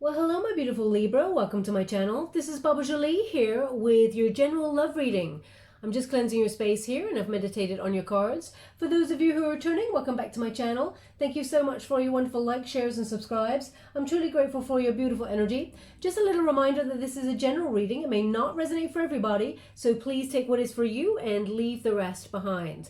Well, hello, my beautiful Libra. Welcome to my channel. This is Baba Jolie here with your general love reading. I'm just cleansing your space here and I've meditated on your cards. For those of you who are returning, welcome back to my channel. Thank you so much for your wonderful likes, shares and subscribes. I'm truly grateful for your beautiful energy. Just a little reminder that this is a general reading. It may not resonate for everybody, so please take what is for you and leave the rest behind.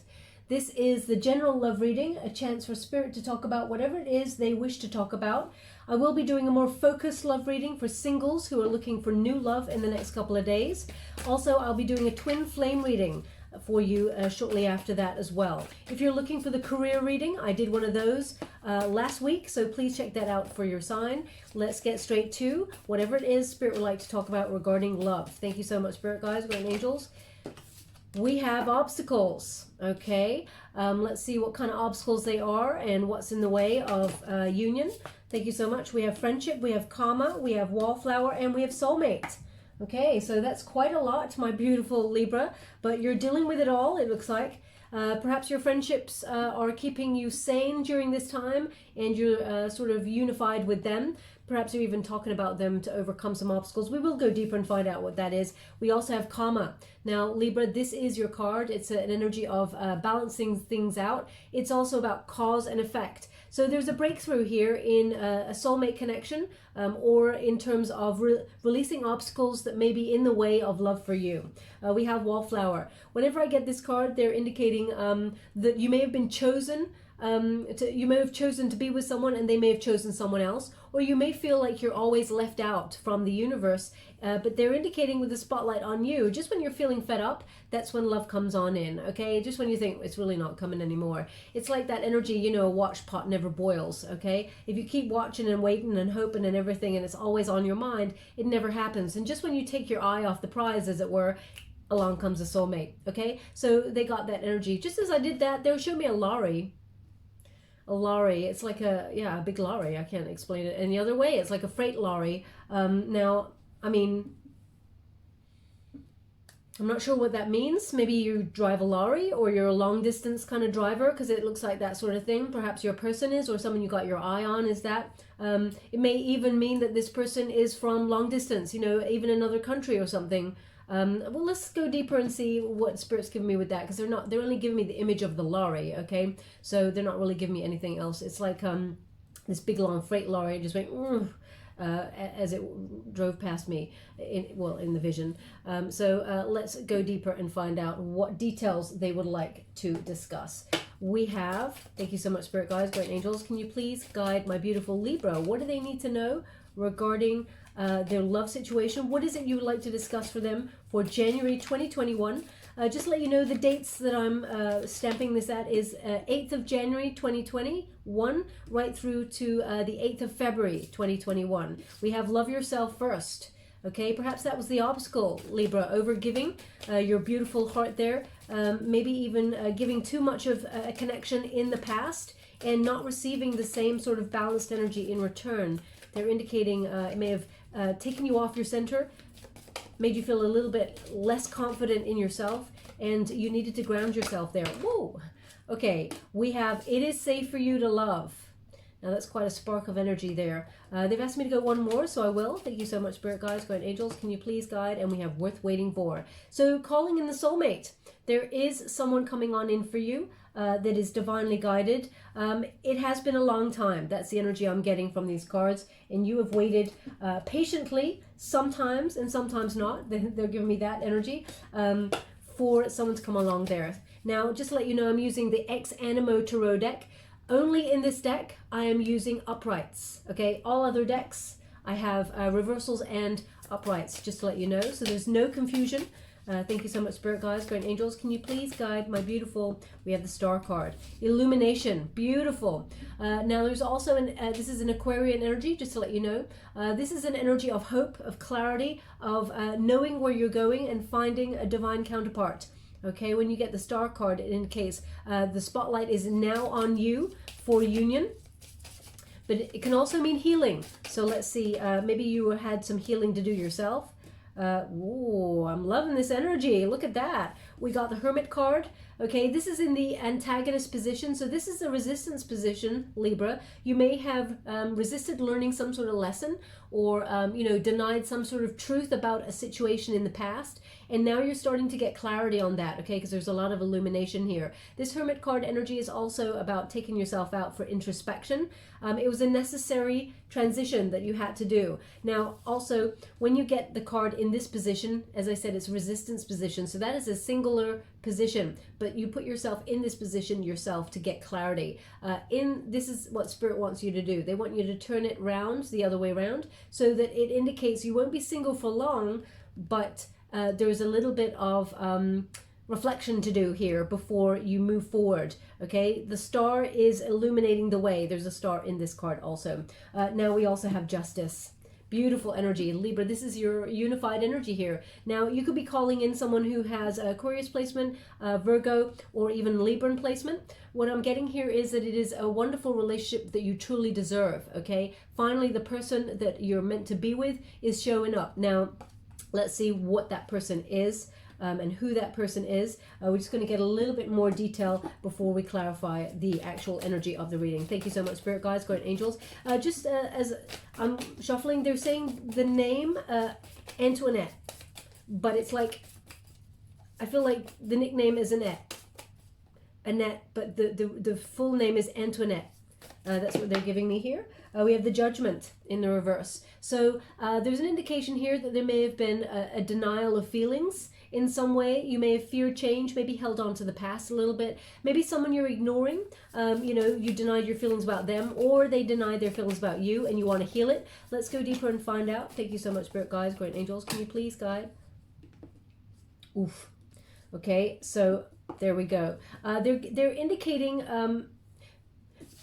This is the general love reading, a chance for Spirit to talk about whatever it is they wish to talk about. I will be doing a more focused love reading for singles who are looking for new love in the next couple of days. Also, I'll be doing a twin flame reading for you shortly after that as well. If you're looking for the career reading, I did one of those last week, so please check that out for your sign. Let's get straight to whatever it is Spirit would like to talk about regarding love. Thank you so much, Spirit guys, great angels. We have obstacles, okay? Let's see what kind of obstacles they are and what's in the way of union. Thank you so much. We have friendship, we have karma, we have wallflower, and we have soulmate. Okay, so that's quite a lot, my beautiful Libra, but you're dealing with it all, it looks like. Perhaps your friendships are keeping you sane during this time and you're sort of unified with them. Perhaps you're even talking about them to overcome some obstacles. We will go deeper and find out what that is. We also have karma. Now, Libra, this is your card. It's an energy of balancing things out. It's also about cause and effect. So there's a breakthrough here in a soulmate connection or in terms of releasing obstacles that may be in the way of love for you. We have wallflower. Whenever I get this card, they're indicating that you may have been chosen. You may have chosen to be with someone and they may have chosen someone else, or you may feel like you're always left out from the universe, but they're indicating with the spotlight on you, just when you're feeling fed up, that's when love comes on in, okay? Just when you think it's really not coming anymore. It's like that energy, you know, a watch pot never boils, okay? If you keep watching and waiting and hoping and everything and it's always on your mind, it never happens. And just when you take your eye off the prize, as it were, along comes a soulmate, okay? So they got that energy. Just as I did that, they'll show me a lorry. A lorry, it's like a big lorry. I can't explain it any other way. It's like a freight lorry. Now, I mean, I'm not sure what that means. Maybe you drive a lorry or you're a long distance kind of driver, because it looks like that sort of thing. Perhaps your person is, or someone you got your eye on is that. It may even mean that this person is from long distance, you know, even another country or something. Well, let's go deeper and see what Spirit's giving me with that, because they're only giving me the image of the lorry, okay? So they're not really giving me anything else. It's like this big long freight lorry just went as it drove past me in the vision. So let's go deeper and find out what details they would like to discuss. We have, thank you so much, Spirit guys, great angels. Can you please guide my beautiful Libra? What do they need to know regarding their love situation? What is it you would like to discuss for them for January 2021? Just to let you know, the dates that I'm stamping this at is 8th of January 2021 right through to the 8th of February 2021. We have love yourself first. Okay, perhaps that was the obstacle, Libra, over giving your beautiful heart there. Maybe even giving too much of a connection in the past and not receiving the same sort of balanced energy in return. They're indicating it may have taken you off your center, made you feel a little bit less confident in yourself, and you needed to ground yourself there. Whoa! Okay, we have it is safe for you to love. Now that's quite a spark of energy there. They've asked me to go one more, so I will. Thank you so much, Spirit guides, guide angels. Can you please guide? And we have worth waiting for. So calling in the soulmate. There is someone coming on in for you that is divinely guided. It has been a long time. That's the energy I'm getting from these cards. And you have waited patiently, sometimes and sometimes not. They're giving me that energy for someone to come along there. Now, just to let you know, I'm using the Ex Animo Tarot deck. Only in this deck, I am using uprights, okay? All other decks, I have reversals and uprights, just to let you know. So there's no confusion. Thank you so much, Spirit guides, great angels. Can you please guide my beautiful, we have the Star card. Illumination, beautiful. Now there's also, this is an Aquarian energy, just to let you know. This is an energy of hope, of clarity, of knowing where you're going and finding a divine counterpart. Okay, when you get the Star card, it indicates the spotlight is now on you for union. But it can also mean healing. So let's see, maybe you had some healing to do yourself. Ooh, I'm loving this energy. Look at that. We got the Hermit card. Okay, this is in the antagonist position. So this is the resistance position, Libra. You may have resisted learning some sort of lesson, or you know, denied some sort of truth about a situation in the past, and now you're starting to get clarity on that, okay, because there's a lot of illumination here. This Hermit card energy is also about taking yourself out for introspection. It was a necessary transition that you had to do. Now, also, when you get the card in this position, as I said, it's resistance position, so that is a singular position, but you put yourself in this position yourself to get clarity. This is what Spirit wants you to do. They want you to turn it round, the other way around, so that it indicates you won't be single for long, but there's a little bit of reflection to do here before you move forward, okay? The star is illuminating the way. There's a star in this card also. Now we also have Justice. Beautiful energy. Libra, this is your unified energy here. Now, you could be calling in someone who has a Aquarius placement, Virgo, or even Libran placement. What I'm getting here is that it is a wonderful relationship that you truly deserve, okay? Finally, the person that you're meant to be with is showing up. Now, let's see what that person is. And who that person is. We're just going to get a little bit more detail before we clarify the actual energy of the reading. Thank you so much, Spirit Guides, Guardian Angels. As I'm shuffling, they're saying the name Antoinette, but it's like, I feel like the nickname is Annette, but the full name is Antoinette. That's what they're giving me here. We have the Judgment in the reverse. So there's an indication here that there may have been a denial of feelings in some way. You may have feared change, maybe held on to the past a little bit. Maybe someone you're ignoring, you know, you denied your feelings about them, or they denied their feelings about you and you want to heal it. Let's go deeper and find out. Thank you so much, Spirit Guides, Great Angels. Can you please guide? Oof. Okay, so there we go. They're indicating...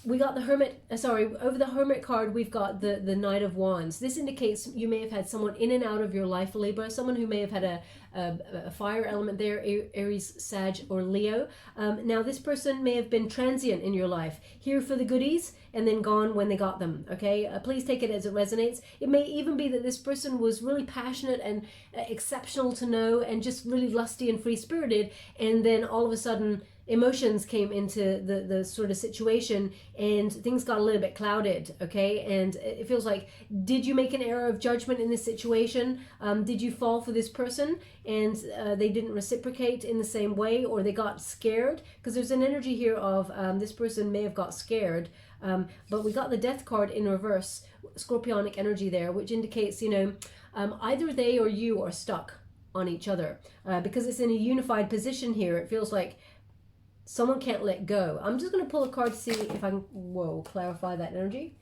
we got the Hermit, over the Hermit card, we've got the Knight of Wands. This indicates you may have had someone in and out of your life, Libra, someone who may have had a fire element there, Aries, Sag, or Leo. Now, this person may have been transient in your life, here for the goodies, and then gone when they got them, okay? Please take it as it resonates. It may even be that this person was really passionate and exceptional to know, and just really lusty and free-spirited, and then all of a sudden, emotions came into the sort of situation and things got a little bit clouded, okay? And it feels like, did you make an error of judgment in this situation? Did you fall for this person and they didn't reciprocate in the same way, or they got scared? Because there's an energy here of this person may have got scared, but we got the Death card in reverse, scorpionic energy there, which indicates, you know, either they or you are stuck on each other. Because it's in a unified position here, it feels like someone can't let go. I'm just going to pull a card to see if I can, clarify that energy.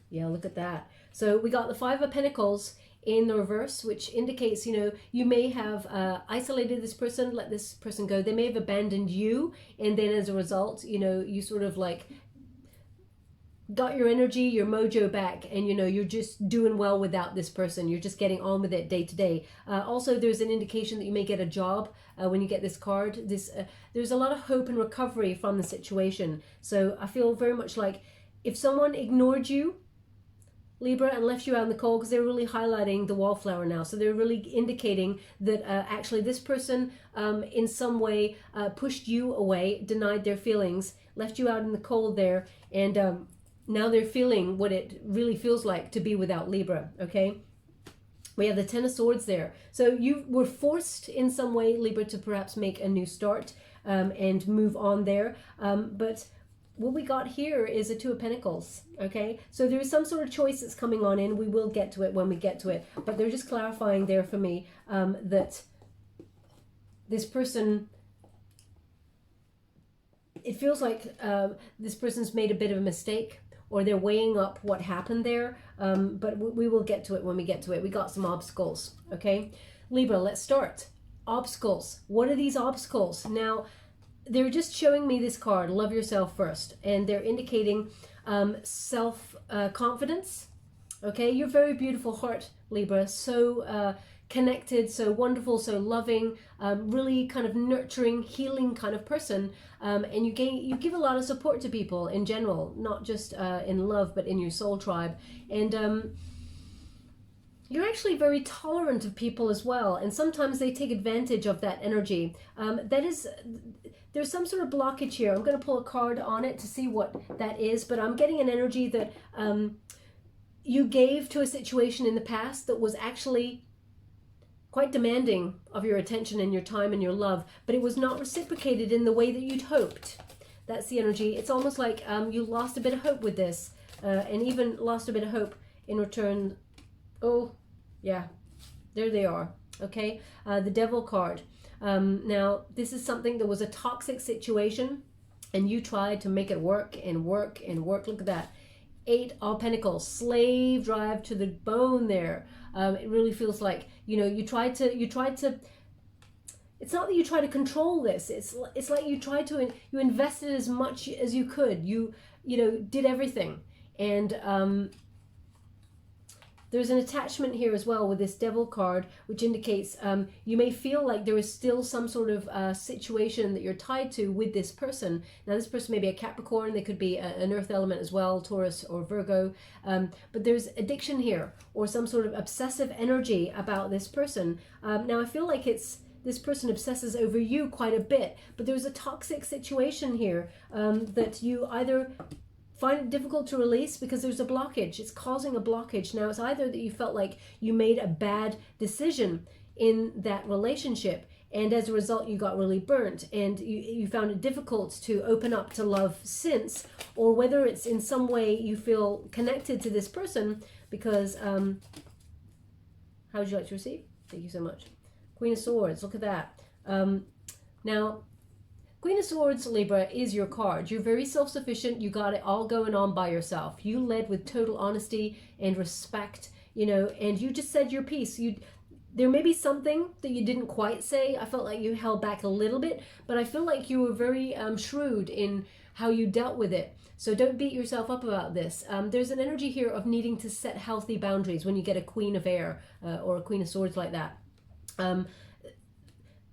Yeah, look at that. So we got the Five of Pentacles in the reverse, which indicates, you know, you may have isolated this person, let this person go. They may have abandoned you, and then as a result, you know, you sort of like got your energy, your mojo back, and you know, you're just doing well without this person. You're just getting on with it day to day. Also, there's an indication that you may get a job when you get this card. There's a lot of hope and recovery from the situation. So I feel very much like if someone ignored you, Libra, and left you out in the cold, because they're really highlighting the wallflower now. So they're really indicating that actually this person in some way pushed you away, denied their feelings, left you out in the cold there, and now they're feeling what it really feels like to be without Libra, okay? We have the Ten of Swords there. So you were forced in some way, Libra, to perhaps make a new start and move on there. But what we got here is a Two of Pentacles, okay? So there is some sort of choice that's coming on in. We will get to it when we get to it. But they're just clarifying there for me that this person... it feels like this person's made a bit of a mistake, or they're weighing up what happened there, but we will get to it when we get to it. We got some obstacles, okay? Libra, let's start. Obstacles. What are these obstacles? Now, they're just showing me this card, Love Yourself First, and they're indicating self-confidence, okay? You're very beautiful heart, Libra, so connected, so wonderful, so loving, really kind of nurturing, healing kind of person, and you give a lot of support to people in general, not just in love, but in your soul tribe, and you're actually very tolerant of people as well, and sometimes they take advantage of that energy. There's some sort of blockage here. I'm going to pull a card on it to see what that is, but I'm getting an energy that you gave to a situation in the past that was actually quite demanding of your attention and your time and your love, but it was not reciprocated in the way that you'd hoped. That's the energy. It's almost like you lost a bit of hope with this, and even lost a bit of hope in return. Oh, yeah, there they are. Okay, the Devil card. Now, this is something that was a toxic situation, and you tried to make it work and work and work. Look at that. 8 of Pentacles, slave drive to the bone there. It really feels like, you know, you tried to, it's not that you try to control this. It's like you tried to, you invested as much as you could. You know, did everything. And there's an attachment here as well with this Devil card, which indicates you may feel like there is still some sort of situation that you're tied to with this person. Now, this person may be a Capricorn. They could be an earth element as well, Taurus or Virgo. But there's addiction here, or some sort of obsessive energy about this person. Now, I feel like this person obsesses over you quite a bit, but there's a toxic situation here that you either find it difficult to release because there's a blockage. It's causing a blockage. Now, it's either that you felt like you made a bad decision in that relationship, and as a result you got really burnt and you found it difficult to open up to love since, or whether it's in some way you feel connected to this person because how would you like to receive? Thank you so much. Queen of Swords, look at that. Now, Queen of Swords, Libra, is your card. You're very self-sufficient. You got it all going on by yourself. You led with total honesty and respect, you know, and you just said your piece. There may be something that you didn't quite say. I felt like you held back a little bit, but I feel like you were very shrewd in how you dealt with it. So don't beat yourself up about this. There's an energy here of needing to set healthy boundaries when you get a Queen of Air or a Queen of Swords like that.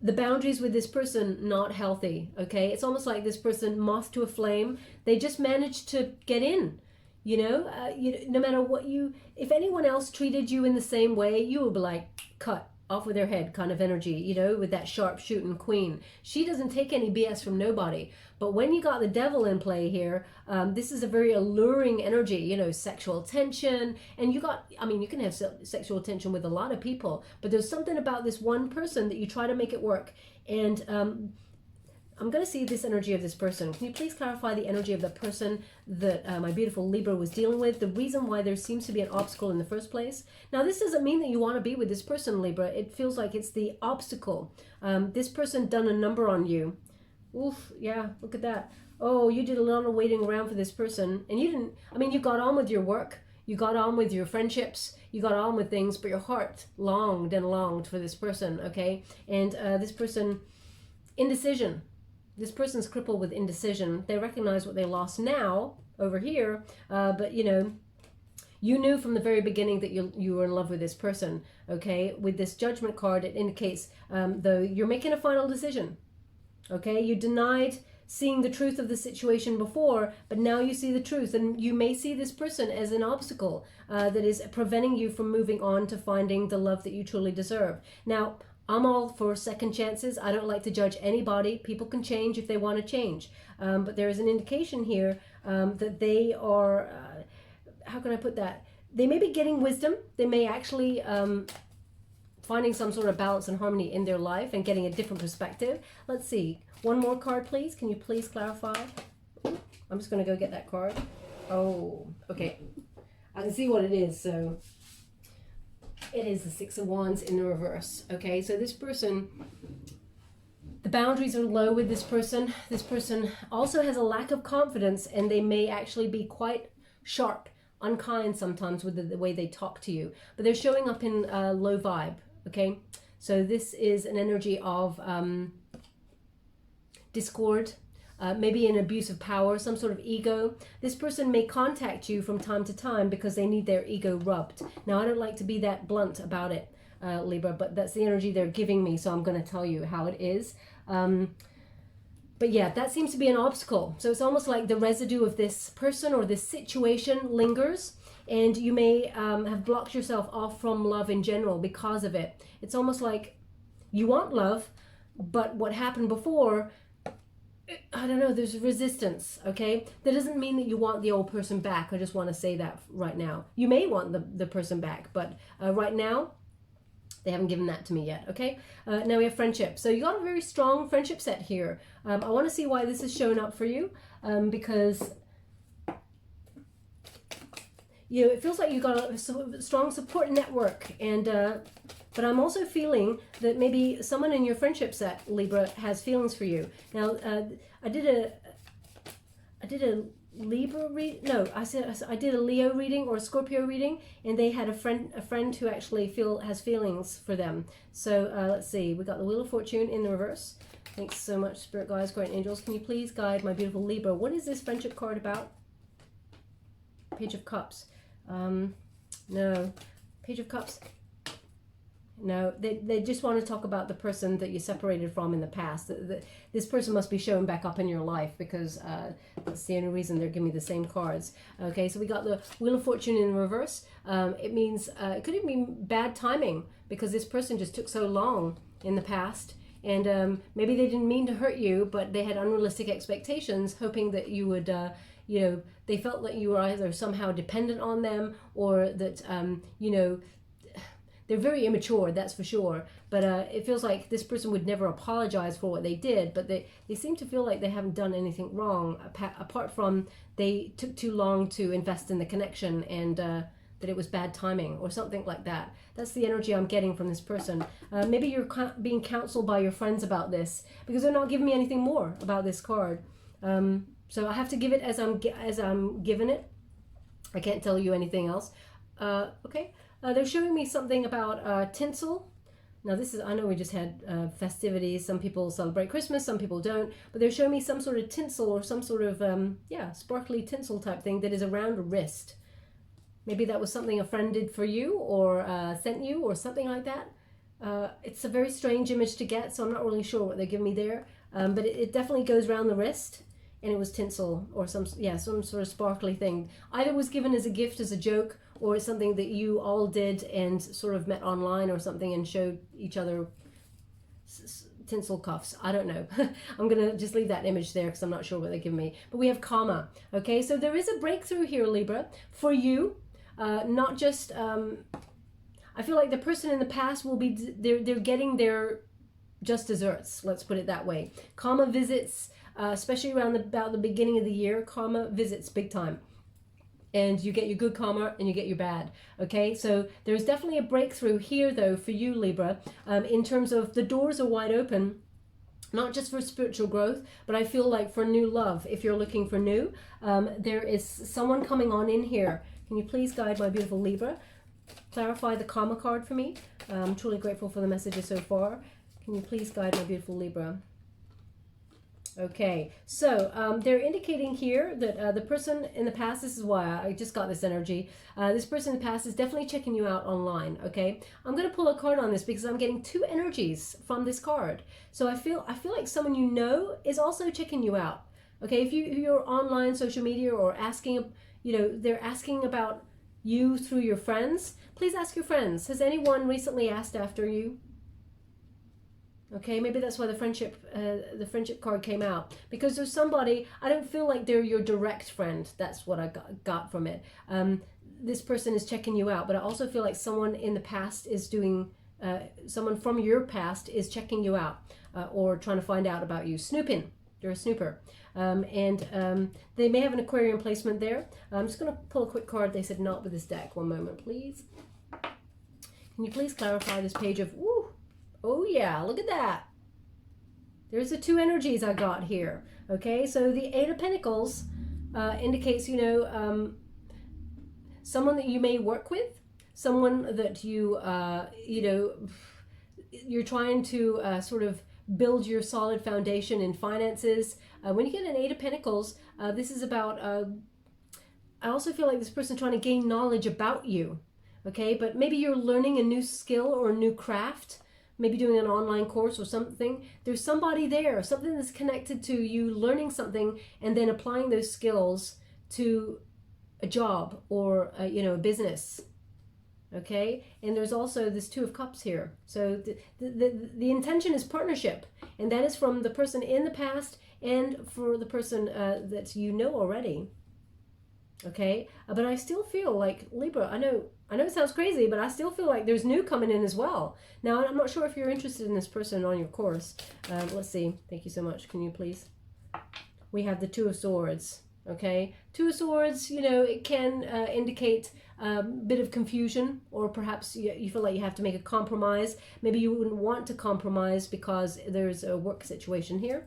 The boundaries with this person, not healthy, okay? It's almost like this person, moth to a flame. They just managed to get in, you know? No matter what if anyone else treated you in the same way, you would be like, cut off with their head kind of energy, you know, with that sharp shooting queen. She doesn't take any BS from nobody. But when you got the Devil in play here, this is a very alluring energy, you know, sexual tension. And you can have sexual tension with a lot of people, but there's something about this one person that you try to make it work. And I'm going to see this energy of this person. Can you please clarify the energy of the person that my beautiful Libra was dealing with? The reason why there seems to be an obstacle in the first place. Now, this doesn't mean that you want to be with this person, Libra. It feels like it's the obstacle. This person done a number on you. Oof, yeah, look at that. Oh, you did a lot of waiting around for this person. And you didn't, you got on with your work. You got on with your friendships. You got on with things, but your heart longed and longed for this person, okay? And this person, indecision. This person's crippled with indecision. They recognize what they lost now over here, but you know, you knew from the very beginning that you were in love with this person, okay? With this Judgment card, it indicates, though, you're making a final decision, okay? You denied seeing the truth of the situation before, but now you see the truth, and you may see this person as an obstacle that is preventing you from moving on to finding the love that you truly deserve. Now, I'm all for second chances. I don't like to judge anybody. People can change if they want to change. But there is an indication here that they are, how can I put that? They may be getting wisdom. They may actually finding some sort of balance and harmony in their life and getting a different perspective. Let's see. One more card, please. Can you please clarify? I'm just going to go get that card. Oh, okay. I can see what it is, so... It is the Six of Wands in the reverse. Okay, so this person, the boundaries are low with this person. This person also has a lack of confidence, and they may actually be quite sharp, unkind sometimes with the way they talk to you. But they're showing up in low vibe. Okay, so this is an energy of discord. Maybe an abuse of power, some sort of ego. This person may contact you from time to time because they need their ego rubbed. Now, I don't like to be that blunt about it, Libra, but that's the energy they're giving me, so I'm going to tell you how it is. But yeah, that seems to be an obstacle. So it's almost like the residue of this person or this situation lingers, and you may have blocked yourself off from love in general because of it. It's almost like you want love, but what happened before I don't know, there's resistance, okay? That doesn't mean that you want the old person back. I just want to say that right now. You may want the person back, but right now, they haven't given that to me yet, okay? Now we have friendship. So you got a very strong friendship set here. I want to see why this is showing up for you, because you know, it feels like you got a strong support network, and but I'm also feeling that maybe someone in your friendship set, Libra, has feelings for you. Now, I did a Libra read. No, I did a Leo reading or a Scorpio reading, and they had a friend who actually has feelings for them. So let's see. We got the Wheel of Fortune in the reverse. Thanks so much, Spirit Guides, Guardian Angels. Can you please guide my beautiful Libra? What is this friendship card about? Page of Cups. No. Page of Cups. No, they just want to talk about the person that you separated from in the past. This person must be showing back up in your life, because that's the only reason they're giving me the same cards. Okay, so we got the Wheel of Fortune in reverse. It means it could even mean bad timing, because this person just took so long in the past. And maybe they didn't mean to hurt you, but they had unrealistic expectations, hoping that you would, you know, they felt that you were either somehow dependent on them, or that, you know, they're very immature, that's for sure. But it feels like this person would never apologize for what they did, but they seem to feel like they haven't done anything wrong, apart from they took too long to invest in the connection, and that it was bad timing or something like that. That's the energy I'm getting from this person. Maybe you're being counseled by your friends about this, because they're not giving me anything more about this card. So I have to give it as I'm given it. I can't tell you anything else. Okay. They're showing me something about tinsel. Now this is, I know we just had festivities. Some people celebrate Christmas, some people don't. But they're showing me some sort of tinsel, or some sort of, sparkly tinsel type thing that is around a wrist. Maybe that was something a friend did for you, or sent you, or something like that. It's a very strange image to get, so I'm not really sure what they're giving me there. But it definitely goes around the wrist. And it was tinsel, or some sort of sparkly thing. Either was given as a gift, as a joke, or it's something that you all did and sort of met online or something and showed each other tinsel cuffs. I don't know. I'm going to just leave that image there because I'm not sure what they give me. But we have karma. Okay, so there is a breakthrough here, Libra, for you. Not just, I feel like the person in the past will be, they're getting their just desserts. Let's put it that way. Karma visits, especially around about the beginning of the year, karma visits big time. And you get your good karma and you get your bad. Okay, so there's definitely a breakthrough here, though, for you, Libra, in terms of the doors are wide open, not just for spiritual growth, but I feel like for new love. If you're looking for new, there is someone coming on in here. Can you please guide my beautiful Libra? Clarify the karma card for me. I'm truly grateful for the messages so far. Can you please guide my beautiful Libra? Okay, so they're indicating here that the person in the past, this is why I just got this energy, this person in the past is definitely checking you out online, okay? I'm going to pull a card on this because I'm getting two energies from this card. So I feel like someone you know is also checking you out, okay? If you're online, social media, or asking, you know, they're asking about you through your friends, please ask your friends. Has anyone recently asked after you? Okay, maybe that's why the friendship card came out, because there's somebody, I don't feel like they're your direct friend. That's what I got from it. This person is checking you out, but I also feel like someone in the past is doing, someone from your past is checking you out, or trying to find out about you. Snooping. You're a snooper. They may have an Aquarian placement there. I'm just going to pull a quick card. They said not with this deck. One moment, please. Can you please clarify this page of, woo, oh yeah, look at that. There's the two energies I got here. Okay, so the Eight of Pentacles indicates, you know, someone that you may work with, someone that you, you know, you're trying to sort of build your solid foundation in finances. When you get an Eight of Pentacles, this is about, I also feel like this person trying to gain knowledge about you. Okay, but maybe you're learning a new skill or a new craft, maybe doing an online course or something. There's somebody there, something that's connected to you learning something and then applying those skills to a job or you know, a business. Okay, and there's also this Two of Cups here. So the intention is partnership, and that is from the person in the past and for the person that you know already. Okay, but I still feel like, Libra, I know it sounds crazy, but I still feel like there's new coming in as well. Now, I'm not sure if you're interested in this person on your course. Let's see. Thank you so much. Can you please? We have the Two of Swords. Okay, Two of Swords, you know, it can indicate a bit of confusion, or perhaps you feel like you have to make a compromise. Maybe you wouldn't want to compromise because there's a work situation here.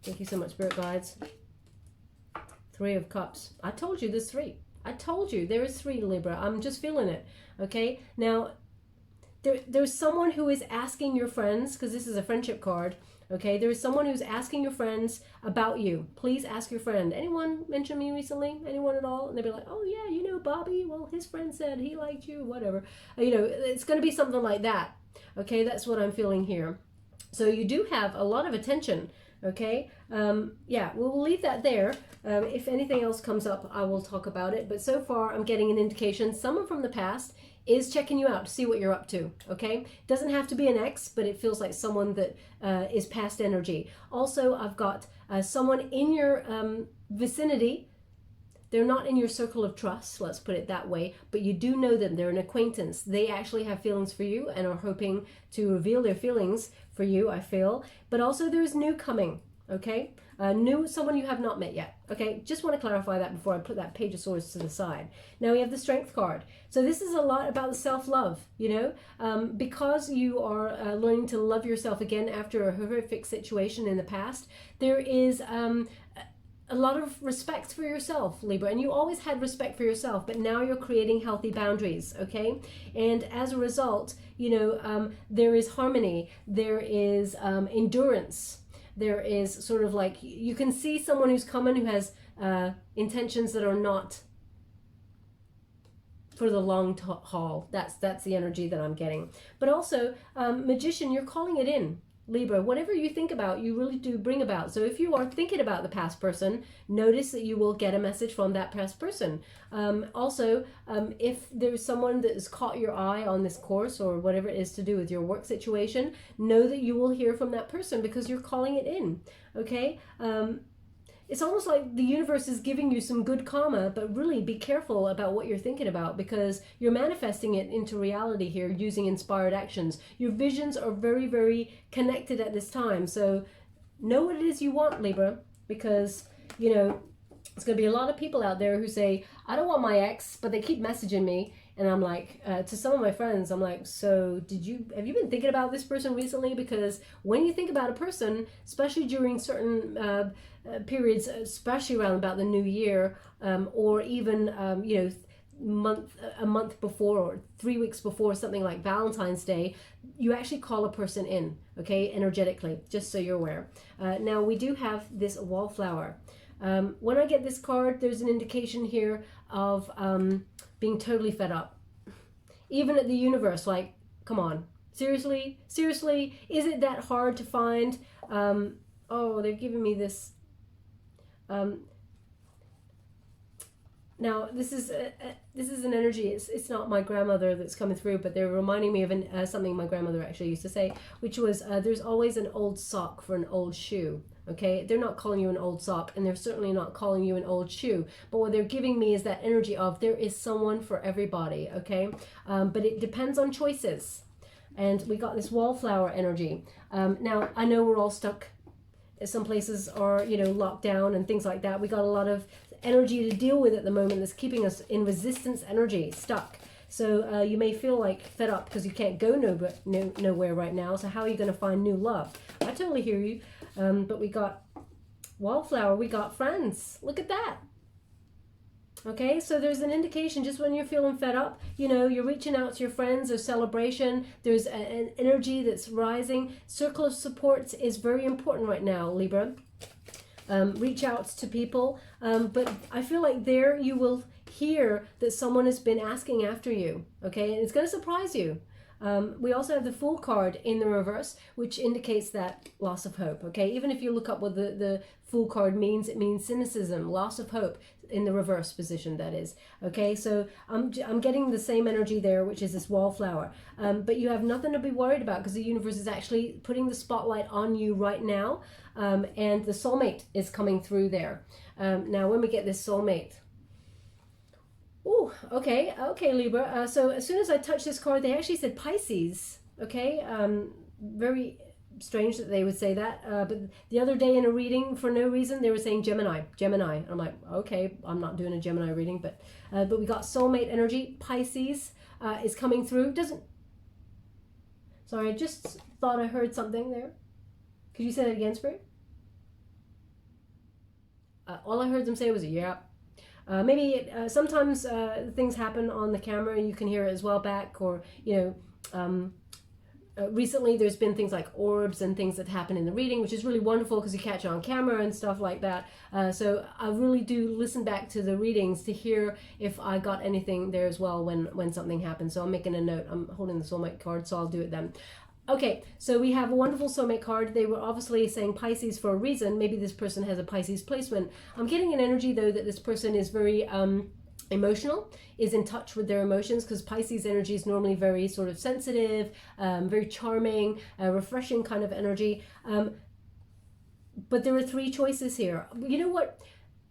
Thank you so much, Spirit Guides. Three of Cups. I told you there's three. I told you there is three, Libra. I'm just feeling it. Okay, now there's someone who is asking your friends, because this is a friendship card. Okay, there is someone who's asking your friends about you. Please ask your friend. Anyone mention me recently? Anyone at all? And they'll be like, oh yeah, you know Bobby. Well, his friend said he liked you, whatever. You know, it's going to be something like that. Okay, that's what I'm feeling here. So you do have a lot of attention. Okay, yeah, we'll leave that there. If anything else comes up, I will talk about it. But so far, I'm getting an indication someone from the past is checking you out to see what you're up to. Okay, doesn't have to be an ex, but it feels like someone that is past energy. Also, I've got someone in your vicinity. They're not in your circle of trust, let's put it that way, but you do know them. They're an acquaintance. They actually have feelings for you and are hoping to reveal their feelings for you, I feel. But also there's new coming, okay? New, someone you have not met yet, okay? Just want to clarify that before I put that Page of Swords to the side. Now we have the Strength card. So this is a lot about the self-love, you know? Because you are learning to love yourself again after a horrific situation in the past, there is a lot of respect for yourself, Libra, and you always had respect for yourself, but now you're creating healthy boundaries, okay? And as a result, you know, there is harmony, there is endurance, there is sort of like, you can see someone who's coming who has intentions that are not for the long haul. That's the energy that I'm getting. But also, Magician, you're calling it in. Libra, whatever you think about, you really do bring about. So if you are thinking about the past person, notice that you will get a message from that past person. Also, if there's someone that has caught your eye on this course or whatever it is to do with your work situation, know that you will hear from that person because you're calling it in, okay? It's almost like the universe is giving you some good karma, but really be careful about what you're thinking about because you're manifesting it into reality here using inspired actions. Your visions are very, very connected at this time. So know what it is you want, Libra, because, you know, there's going to be a lot of people out there who say, I don't want my ex, but they keep messaging me. And I'm like, to some of my friends, I'm like, so have you been thinking about this person recently? Because when you think about a person, especially during certain periods, especially around about the new year, or even, you know, a month before or 3 weeks before something like Valentine's Day, you actually call a person in, okay, energetically, just so you're aware. Now, we do have this wallflower. When I get this card, there's an indication here of being totally fed up. Even at the universe, like, come on, seriously, is it that hard to find? Oh, they're giving me this. Now, this is an energy. It's not my grandmother that's coming through, but they're reminding me of something my grandmother actually used to say, which was, there's always an old sock for an old shoe. Okay, they're not calling you an old sock, and they're certainly not calling you an old shoe. But what they're giving me is that energy of there is someone for everybody. Okay, but it depends on choices. And we got this wallflower energy. Now I know we're all stuck. Some places are, you know, locked down and things like that. We got a lot of energy to deal with at the moment that's keeping us in resistance energy, stuck. So you may feel like fed up because you can't go nowhere right now. So how are you going to find new love? I totally hear you. But we got wallflower, we got friends. Look at that. Okay, so there's an indication just when you're feeling fed up, you know, you're reaching out to your friends or celebration. There's an energy that's rising. Circle of support is very important right now, Libra. Reach out to people. But I feel like there you will hear that someone has been asking after you. Okay, and it's going to surprise you. We also have the Fool card in the reverse, which indicates that loss of hope. Okay, even if you look up what the Fool card means, it means cynicism, loss of hope, in the reverse position, that is. Okay, so I'm getting the same energy there, which is this wallflower. But you have nothing to be worried about, because the universe is actually putting the spotlight on you right now, and the soulmate is coming through there. Now, when we get this soulmate, oh, okay, Libra. So as soon as I touched this card, they actually said Pisces. Okay, very strange that they would say that. But the other day in a reading, for no reason, they were saying Gemini. I'm like, okay, I'm not doing a Gemini reading, but we got soulmate energy. Pisces is coming through. Sorry, I just thought I heard something there. Could you say that again, Spirit? All I heard them say was, yeah. Maybe sometimes things happen on the camera, you can hear it as well back, or, you know, recently there's been things like orbs and things that happen in the reading, which is really wonderful because you catch it on camera and stuff like that. So I really do listen back to the readings to hear if I got anything there as well when something happens. So I'm making a note. I'm holding the soulmate card, so I'll do it then. Okay, so we have a wonderful soulmate card. They were obviously saying Pisces for a reason. Maybe this person has a Pisces placement. I'm getting an energy, though, that this person is very emotional, is in touch with their emotions, because Pisces energy is normally very sort of sensitive, very charming, refreshing kind of energy. But there are three choices here. You know what?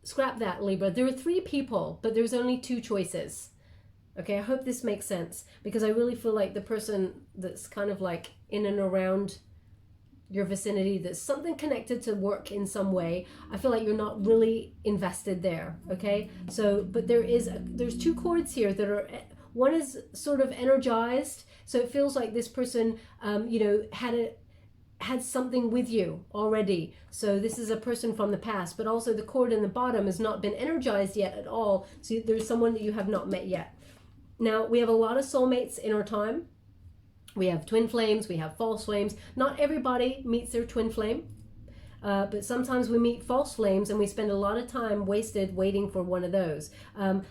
Scrap that, Libra. There are three people, but there's only two choices. Okay, I hope this makes sense, because I really feel like the person that's kind of like in and around your vicinity, that's something connected to work in some way, I feel like you're not really invested there. Okay, so but there's two chords here that are, one is sort of energized, so it feels like this person you know, had something with you already. So this is a person from the past, but also the chord in the bottom has not been energized yet at all. So there's someone that you have not met yet. Now, we have a lot of soulmates in our time. We have twin flames, we have false flames. Not everybody meets their twin flame, but sometimes we meet false flames and we spend a lot of time wasted waiting for one of those. I'm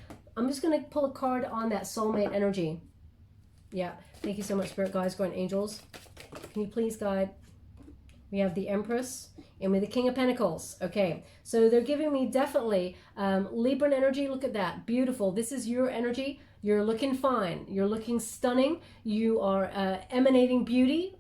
just going to pull a card on that soulmate energy. Yeah, thank you so much, Spirit Guides, Guardian Angels. Can you please guide? We have the Empress and with the King of Pentacles. Okay, so they're giving me definitely Libran energy. Look at that, beautiful. This is your energy. You're looking fine. You're looking stunning. You are emanating beauty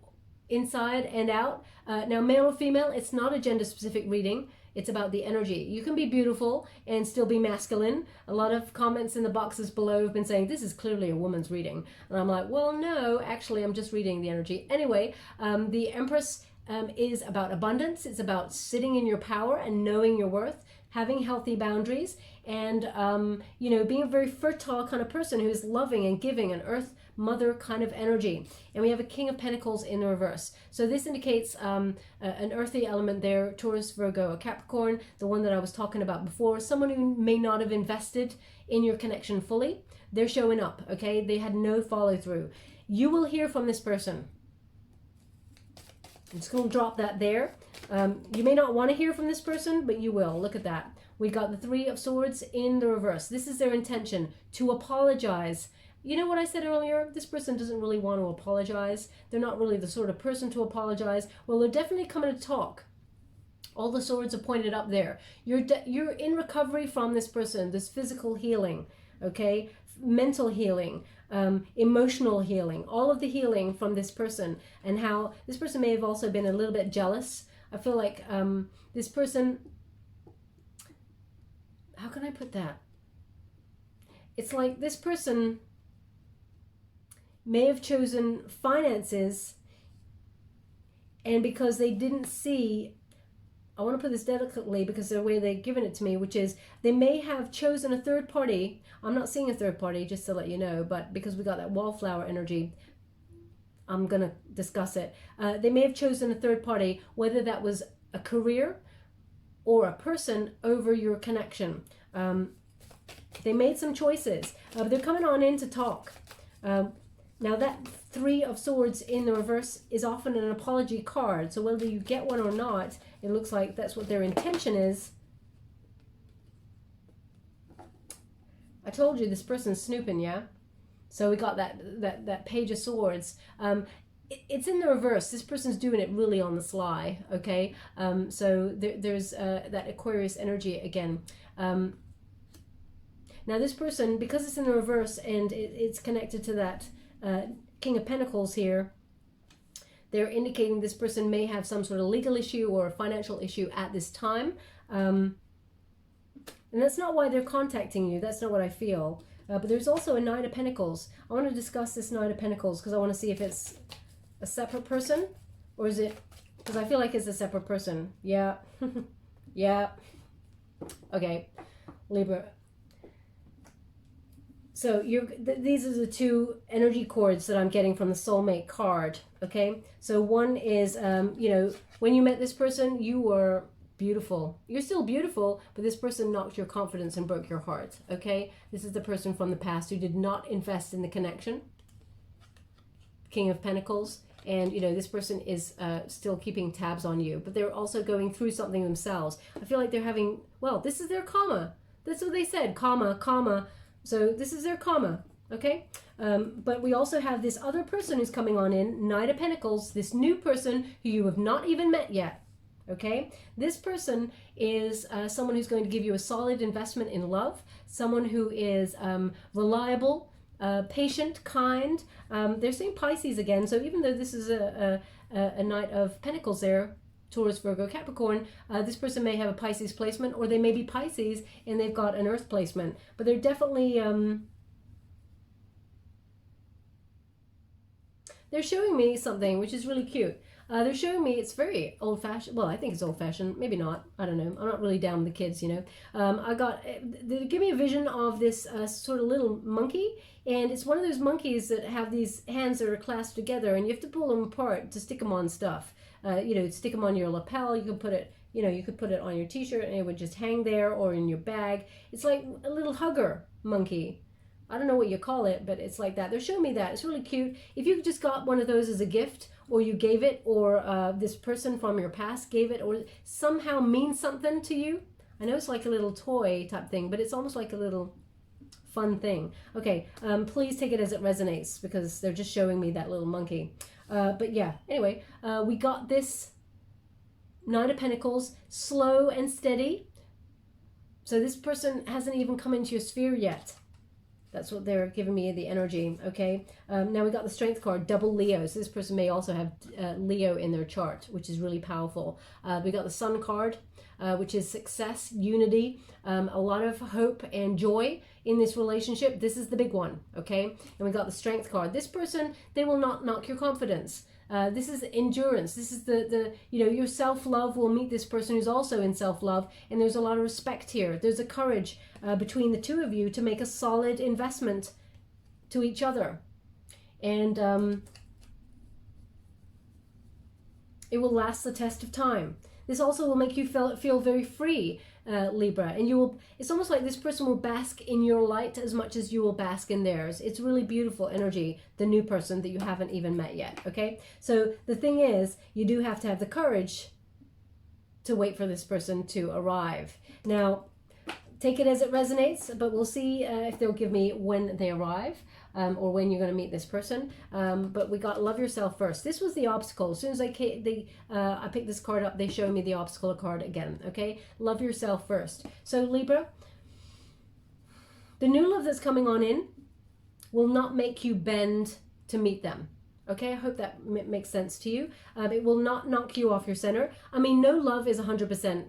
inside and out. Now, male or female, it's not a gender-specific reading. It's about the energy. You can be beautiful and still be masculine. A lot of comments in the boxes below have been saying, this is clearly a woman's reading. And I'm like, well, no, actually, I'm just reading the energy. Anyway, the Empress is about abundance. It's about sitting in your power and knowing your worth, having healthy boundaries, and you know, being a very fertile kind of person who is loving and giving, an earth mother kind of energy. And we have a King of Pentacles in the reverse. So this indicates an earthy element there, Taurus, Virgo, a Capricorn, the one that I was talking about before, someone who may not have invested in your connection fully. They're showing up, okay? They had no follow through. You will hear from this person. I'm just going to drop that there. You may not want to hear from this person, but you will. Look at that. We got the Three of Swords in the reverse. This is their intention, to apologize. You know what I said earlier? This person doesn't really want to apologize. They're not really the sort of person to apologize. Well, they're definitely coming to talk. All the swords are pointed up there. You're in recovery from this person, this physical healing, okay? Mental healing, emotional healing, all of the healing from this person, and how this person may have also been a little bit jealous. I feel like this person, how can I put that? It's like this person may have chosen finances, and because they didn't see, I want to put this delicately because of the way they've given it to me, which is they may have chosen a third party. I'm not seeing a third party, just to let you know, but because we got that wallflower energy, I'm going to discuss it. They may have chosen a third party, whether that was a career or a person over your connection. They made some choices. They're coming on in to talk. Now that Three of Swords in the reverse is often an apology card. So whether you get one or not, it looks like that's what their intention is. I told you this person's snooping, yeah? So we got that Page of Swords. It's in the reverse. This person's doing it really on the sly, okay? So there's that Aquarius energy again. Now this person, because it's in the reverse and it's connected to that King of Pentacles here, they're indicating this person may have some sort of legal issue or financial issue at this time. And that's not why they're contacting you. That's not what I feel. But there's also a Knight of Pentacles. I want to discuss this Knight of Pentacles because I want to see if it's a separate person, or is it, because I feel like it's a separate person. Yeah. Yeah. Okay. Libra. So these are the two energy cords that I'm getting from the soulmate card. Okay. So one is, you know, when you met this person, you were beautiful. You're still beautiful, but this person knocked your confidence and broke your heart. Okay. This is the person from the past who did not invest in the connection. King of Pentacles. And, you know, this person is still keeping tabs on you, but they're also going through something themselves. I feel like they're having, well, this is their karma. That's what they said, karma, karma. So this is their karma, okay? But we also have this other person who's coming on in, Knight of Pentacles, this new person who you have not even met yet, okay? This person is someone who's going to give you a solid investment in love, someone who is reliable, patient, kind. They're saying Pisces again, so even though this is a Knight of Pentacles there, Taurus, Virgo, Capricorn, this person may have a Pisces placement, or they may be Pisces and they've got an Earth placement. But they're definitely, they're showing me something which is really cute. They're showing me it's very old-fashioned. Well, I think it's old-fashioned. Maybe not. I don't know. I'm not really down with the kids, you know. They give me a vision of this sort of little monkey. And it's one of those monkeys that have these hands that are clasped together. And you have to pull them apart to stick them on stuff. You know, stick them on your lapel. You can put it, you know, you could put it on your t-shirt and it would just hang there, or in your bag. It's like a little hugger monkey. I don't know what you call it, but it's like that. They're showing me that. It's really cute. If you just got one of those as a gift, or you gave it, or this person from your past gave it, or somehow means something to you. I know it's like a little toy type thing, but it's almost like a little fun thing. Okay, please take it as it resonates, because they're just showing me that little monkey. But yeah, anyway, we got this Knight of Pentacles, slow and steady. So this person hasn't even come into your sphere yet. That's what they're giving me, the energy, okay? Now we got the Strength card, double Leo. So this person may also have Leo in their chart, which is really powerful. We got the Sun card, which is success, unity, a lot of hope and joy in this relationship. This is the big one, okay? And we got the Strength card. This person, they will not knock your confidence. This is endurance. This is the you know, your self-love will meet this person who's also in self-love, and there's a lot of respect here. There's a courage between the two of you to make a solid investment to each other. And it will last the test of time. This also will make you feel very free, Libra, and you will, it's almost like this person will bask in your light as much as you will bask in theirs. It's really beautiful energy, the new person that you haven't even met yet, okay? So the thing is, you do have to have the courage to wait for this person to arrive. Now, take it as it resonates, but we'll see if they'll give me when they arrive. Or when you're going to meet this person. But we got love yourself first. This was the obstacle. As soon as I picked this card up, they show me the obstacle card again. Okay, love yourself first. So Libra, the new love that's coming on in will not make you bend to meet them. Okay, I hope that makes sense to you. It will not knock you off your center. I mean, no love is 100%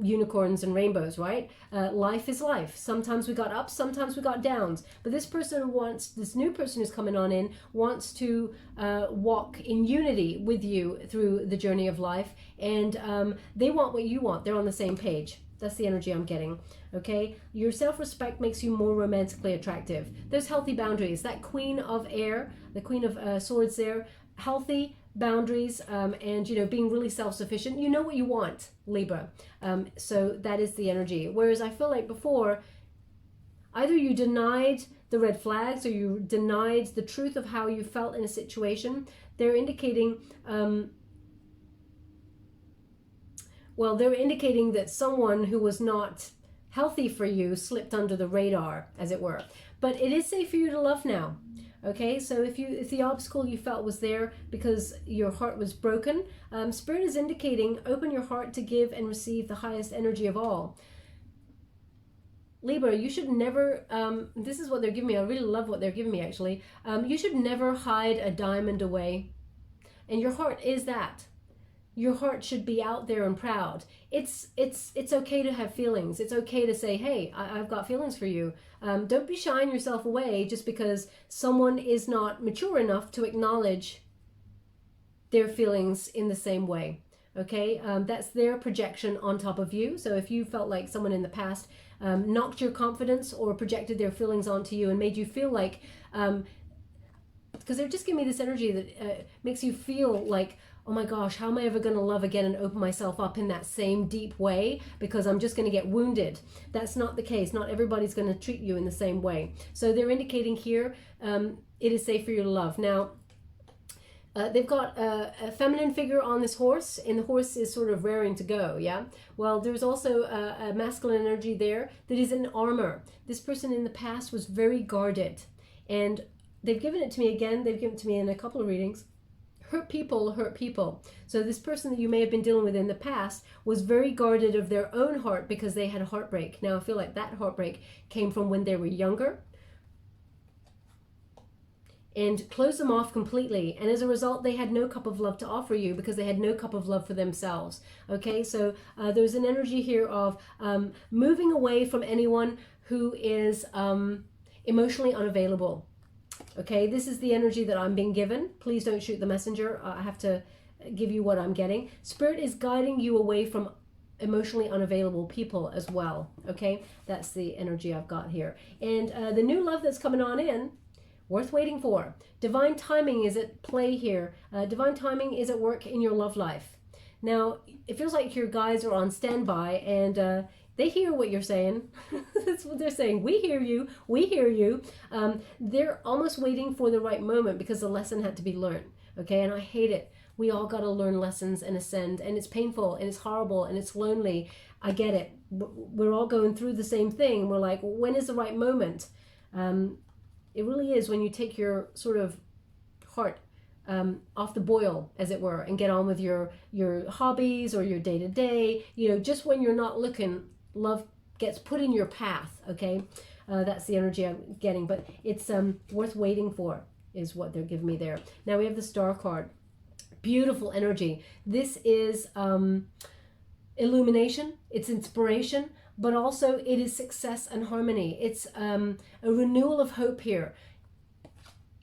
unicorns and rainbows, right? Life is life. Sometimes we got ups, sometimes we got downs. But this person wants, this new person who's coming on in, wants to walk in unity with you through the journey of life. And they want what you want. They're on the same page. That's the energy I'm getting. Okay? Your self-respect makes you more romantically attractive. There's healthy boundaries. That Queen of Air, the Queen of Swords there, healthy boundaries, and you know, being really self-sufficient. You know what you want, Libra. So that is the energy. Whereas I feel like before, either you denied the red flags or you denied the truth of how you felt in a situation. They're indicating well, they're indicating that someone who was not healthy for you slipped under the radar, as it were. But it is safe for you to love now. Okay, so if the obstacle you felt was there because your heart was broken, Spirit is indicating open your heart to give and receive the highest energy of all. Libra, you should never, this is what they're giving me. I really love what they're giving me, actually. You should never hide a diamond away. And your heart is that. Your heart should be out there and proud. It's okay to have feelings. It's okay to say, hey, I've got feelings for you. Don't be shying yourself away just because someone is not mature enough to acknowledge their feelings in the same way. Okay, that's their projection on top of you. So if you felt like someone in the past knocked your confidence or projected their feelings onto you and made you feel like, because they're just giving me this energy that makes you feel like, oh my gosh, how am I ever going to love again and open myself up in that same deep way, because I'm just going to get wounded. That's not the case. Not everybody's going to treat you in the same way. So they're indicating here it is safe for you to love. Now, they've got a feminine figure on this horse, and the horse is sort of raring to go, yeah? Well, there's also a masculine energy there that is in armor. This person in the past was very guarded, and they've given it to me again. They've given it to me in a couple of readings. Hurt people hurt people. So this person that you may have been dealing with in the past was very guarded of their own heart because they had a heartbreak. Now, I feel like that heartbreak came from when they were younger, and closed them off completely. And as a result, they had no cup of love to offer you because they had no cup of love for themselves. Okay, so there's an energy here of moving away from anyone who is emotionally unavailable. Okay, this is the energy that I'm being given. Please don't shoot the messenger. I have to give you what I'm getting. Spirit is guiding you away from emotionally unavailable people as well. Okay, that's the energy I've got here. And the new love that's coming on in, worth waiting for. Divine timing is at play here. Divine timing is at work in your love life. Now, it feels like your guys are on standby, and they hear what you're saying. That's what they're saying. We hear you. We hear you. They're almost waiting for the right moment because the lesson had to be learned. Okay, and I hate it. We all got to learn lessons and ascend, and it's painful, and it's horrible, and it's lonely. I get it. We're all going through the same thing. We're like, when is the right moment? It really is when you take your sort of heart off the boil, as it were, and get on with your hobbies or your day-to-day. You know, just when you're not looking, love gets put in your path. Okay, that's the energy I'm getting, but it's worth waiting for is what they're giving me there. Now we have the Star card. Beautiful energy. This is illumination. It's inspiration, but also it is success and harmony. It's a renewal of hope here.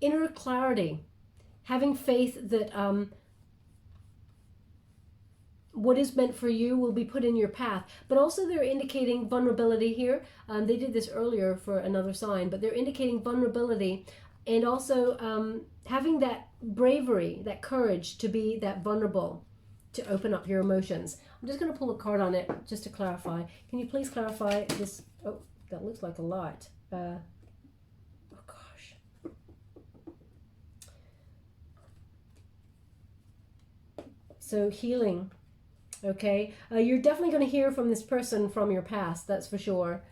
Inner clarity. Having faith that what is meant for you will be put in your path. But also they're indicating vulnerability here. They did this earlier for another sign, but they're indicating vulnerability and also having that bravery, that courage to be that vulnerable, to open up your emotions. I'm just going to pull a card on it just to clarify. Can you please clarify this? Oh, that looks like a lot. Oh gosh. So healing. Okay, you're definitely going to hear from this person from your past, that's for sure.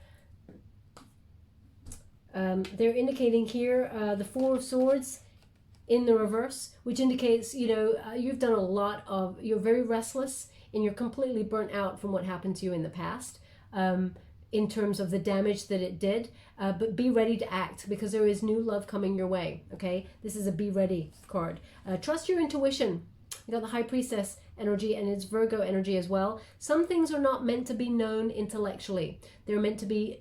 They're indicating here the Four of Swords in the reverse, which indicates, you know, you've done a lot of, you're very restless and you're completely burnt out from what happened to you in the past in terms of the damage that it did. But be ready to act because there is new love coming your way. Okay, this is a be ready card. Trust your intuition. You got the High Priestess energy and it's Virgo energy as well. Some things are not meant to be known intellectually. They're meant to be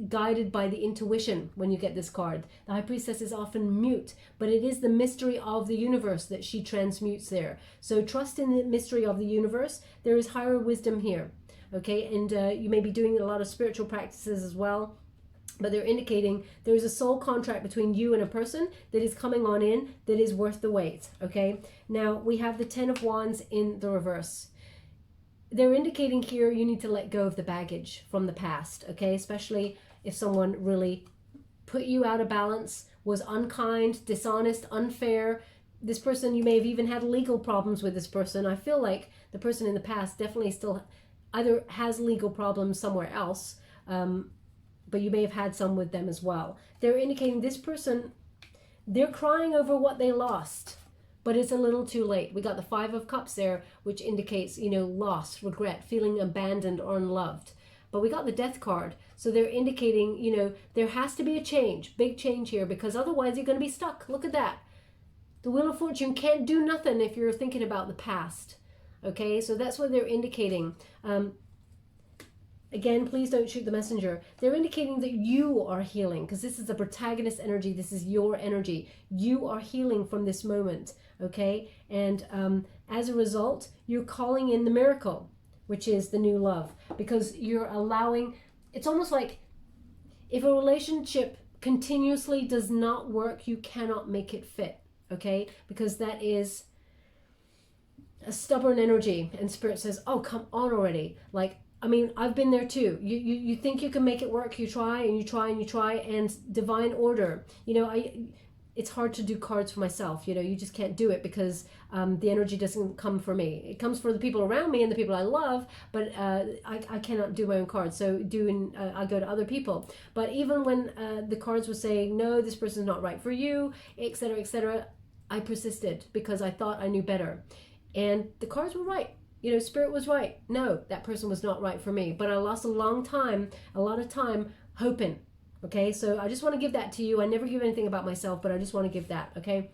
guided by the intuition when you get this card. The High Priestess is often mute, but it is the mystery of the universe that she transmutes there. So trust in the mystery of the universe. There is higher wisdom here. Okay, and you may be doing a lot of spiritual practices as well. But they're indicating there is a soul contract between you and a person that is coming on in that is worth the wait. Okay. Now we have the Ten of Wands in the reverse. They're indicating here you need to let go of the baggage from the past. Okay. Especially if someone really put you out of balance, was unkind, dishonest, unfair. This person, you may have even had legal problems with this person. I feel like the person in the past definitely still either has legal problems somewhere else, but you may have had some with them as well. They're indicating this person, they're crying over what they lost, but it's a little too late. We got the Five of Cups there, which indicates, you know, loss, regret, feeling abandoned or unloved. but we got the Death card. So they're indicating, you know, there has to be a change, big change here, because otherwise you're going to be stuck. Look at that. The Wheel of Fortune can't do nothing if you're thinking about the past. Okay, so that's what they're indicating. Again, please don't shoot the messenger. They're indicating that you are healing, because this is the protagonist energy. This is your energy. You are healing from this moment, okay? And as a result, you're calling in the miracle, which is the new love, because you're allowing, it's almost like if a relationship continuously does not work, you cannot make it fit, okay? Because that is a stubborn energy, and Spirit says, oh, come on already. Like, I mean, I've been there too. You think you can make it work, you try and you try and you try, and divine order. You know, it's hard to do cards for myself. You know, you just can't do it because the energy doesn't come for me. It comes for the people around me and the people I love, but I cannot do my own cards. So I go to other people. But even when the cards were saying, no, this person's not right for you, etc., I persisted because I thought I knew better. And the cards were right. You know, Spirit was right. No, that person was not right for me. But I lost a lot of time hoping. Okay, so I just want to give that to you. I never give anything about myself, but I just want to give that. Okay.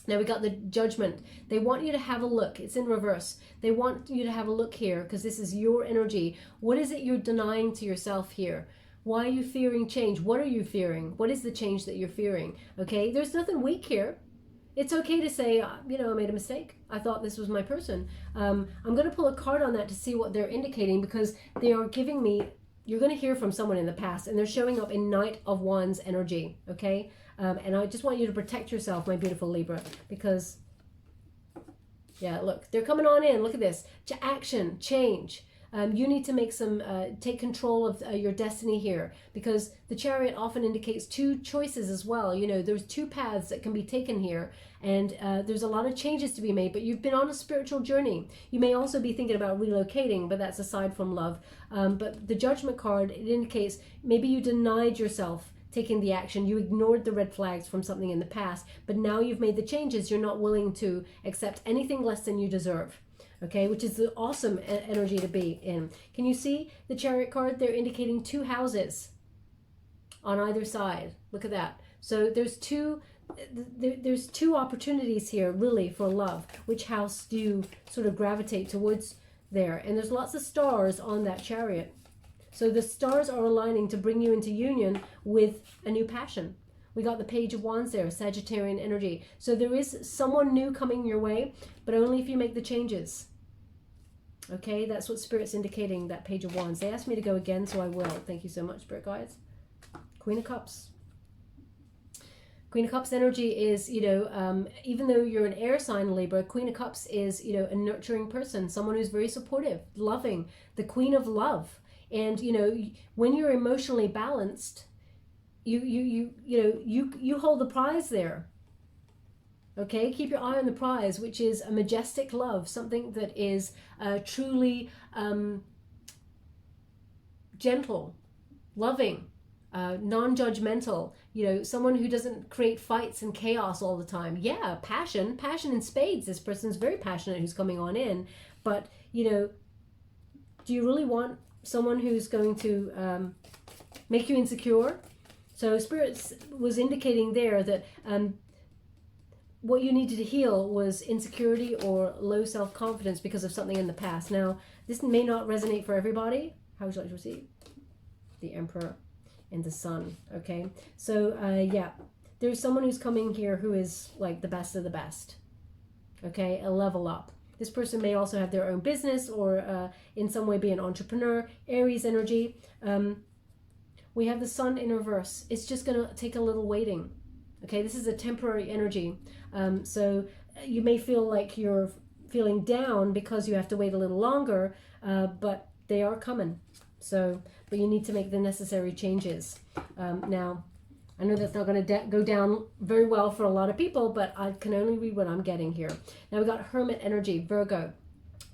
Now we got the Judgment. They want you to have a look. It's in reverse. They want you to have a look here because this is your energy. What is it you're denying to yourself here? Why are you fearing change? What are you fearing? What is the change that you're fearing? Okay, there's nothing weak here. It's okay to say, you know, I made a mistake. I thought this was my person. I'm going to pull a card on that to see what they're indicating, because they are giving me, you're going to hear from someone in the past, and they're showing up in Knight of Wands energy, okay? And I just want you to protect yourself, my beautiful Libra, because, yeah, look, they're coming on in. Look at this. To action, change. You need to make take control of your destiny here, because the Chariot often indicates two choices as well. You know, there's two paths that can be taken here, and there's a lot of changes to be made, but you've been on a spiritual journey. You may also be thinking about relocating, but that's aside from love. But the Judgment card, it indicates maybe you denied yourself taking the action. You ignored the red flags from something in the past, but now you've made the changes. You're not willing to accept anything less than you deserve. Okay, which is the awesome energy to be in. Can you see the Chariot card? They're indicating two houses on either side. Look at that. So there's two opportunities here really for love. Which house do you sort of gravitate towards there? And there's lots of stars on that Chariot. So the stars are aligning to bring you into union with a new passion. We got the Page of Wands there, Sagittarian energy. So there is someone new coming your way, but only if you make the changes. Okay, that's what Spirit's indicating, that Page of Wands. They asked me to go again, so I will. Thank you so much, Spirit guides. Queen of Cups. Queen of Cups energy is, you know, even though you're an air sign, Libra, Queen of Cups is, you know, a nurturing person, someone who's very supportive, loving, the Queen of Love. And, you know, when you're emotionally balanced, you hold the prize there. Okay, keep your eye on the prize, which is a majestic love, something that is truly gentle, loving, non-judgmental. You know, someone who doesn't create fights and chaos all the time. Yeah, passion in spades. This person's very passionate who's coming on in, but you know, do you really want someone who's going to make you insecure? So Spirit was indicating there that what you needed to heal was insecurity or low self-confidence because of something in the past. Now, this may not resonate for everybody. How would you like to receive? The Emperor and the Sun, okay? So, yeah, there's someone who's coming here who is like the best of the best, okay? A level up. This person may also have their own business or in some way be an entrepreneur. Aries energy. We have the Sun in reverse. It's just going to take a little waiting. Okay, this is a temporary energy. So you may feel like you're feeling down because you have to wait a little longer, but they are coming. So, but you need to make the necessary changes. Now, I know that's not going to go down very well for a lot of people, but I can only read what I'm getting here. Now we got Hermit energy, Virgo.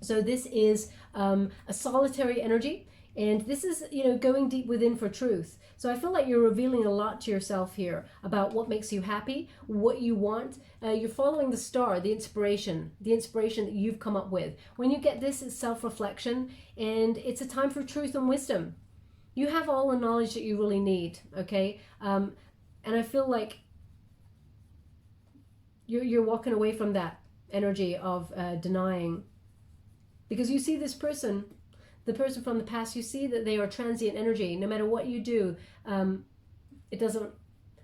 So this is a solitary energy. And this is, you know, going deep within for truth. So I feel like you're revealing a lot to yourself here about what makes you happy, what you want. You're following the star, the inspiration that you've come up with. When you get this, it's self-reflection, and it's a time for truth and wisdom. you have all the knowledge that you really need, okay? And I feel like you're walking away from that energy of denying, because you see this person, the person from the past, you see that they are transient energy. No matter what you do,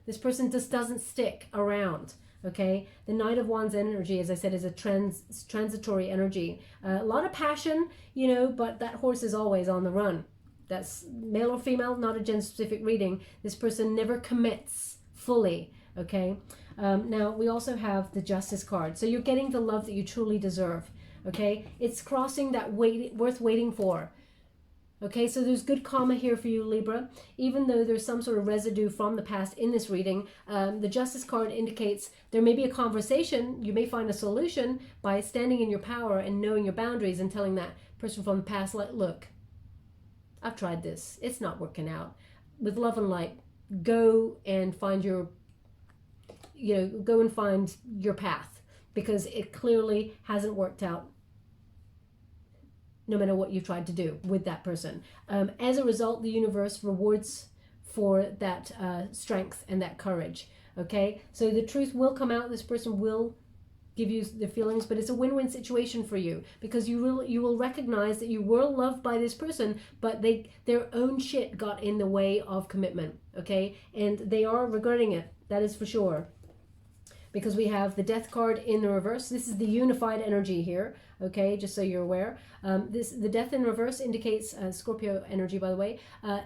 this person just doesn't stick around. Okay, the Knight of Wands energy, as I said, is a transitory energy. A lot of passion, you know, but that horse is always on the run. That's male or female, not a gender-specific reading. This person never commits fully, okay? Now, we also have the Justice card. So you're getting the love that you truly deserve, okay? It's crossing that worth waiting for. Okay, so there's good karma here for you, Libra. Even though there's some sort of residue from the past in this reading, the Justice card indicates there may be a conversation. You may find a solution by standing in your power and knowing your boundaries and telling that person from the past, like, look, I've tried this. It's not working out. With love and light, go and find your, go and find your path, because it clearly hasn't worked out, no matter what you tried to do with that person. As a result, the universe rewards for that strength and that courage, okay? So the truth will come out. This person will give you the feelings, but it's a win-win situation for you, because you will recognize that you were loved by this person, but their own shit got in the way of commitment, okay? And they are regretting it, that is for sure. Because we have the Death card in the reverse. This is the unified energy here, okay, just so you're aware. The Death in reverse indicates, Scorpio energy, by the way,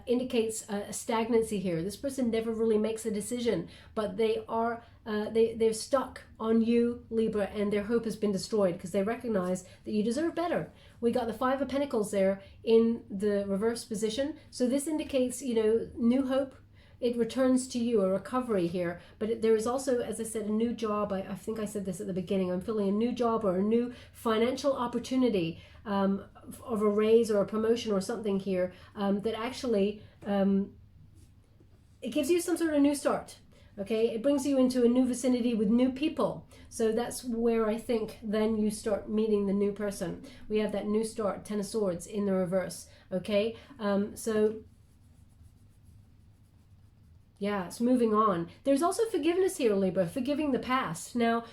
indicates stagnancy here. This person never really makes a decision, but they're stuck on you, Libra, and their hope has been destroyed because they recognize that you deserve better. We got the Five of Pentacles there in the reverse position. So this indicates, new hope. It returns to you, a recovery here. But there is also, as I said, a new job. I think I said this at the beginning. I'm feeling a new job or a new financial opportunity of a raise or a promotion or something here that actually, it gives you some sort of new start. Okay, it brings you into a new vicinity with new people. So that's where I think then you start meeting the new person. We have that new start, Ten of Swords in the reverse. Okay, yeah, it's moving on. There's also forgiveness here, Libra, forgiving the past. Now,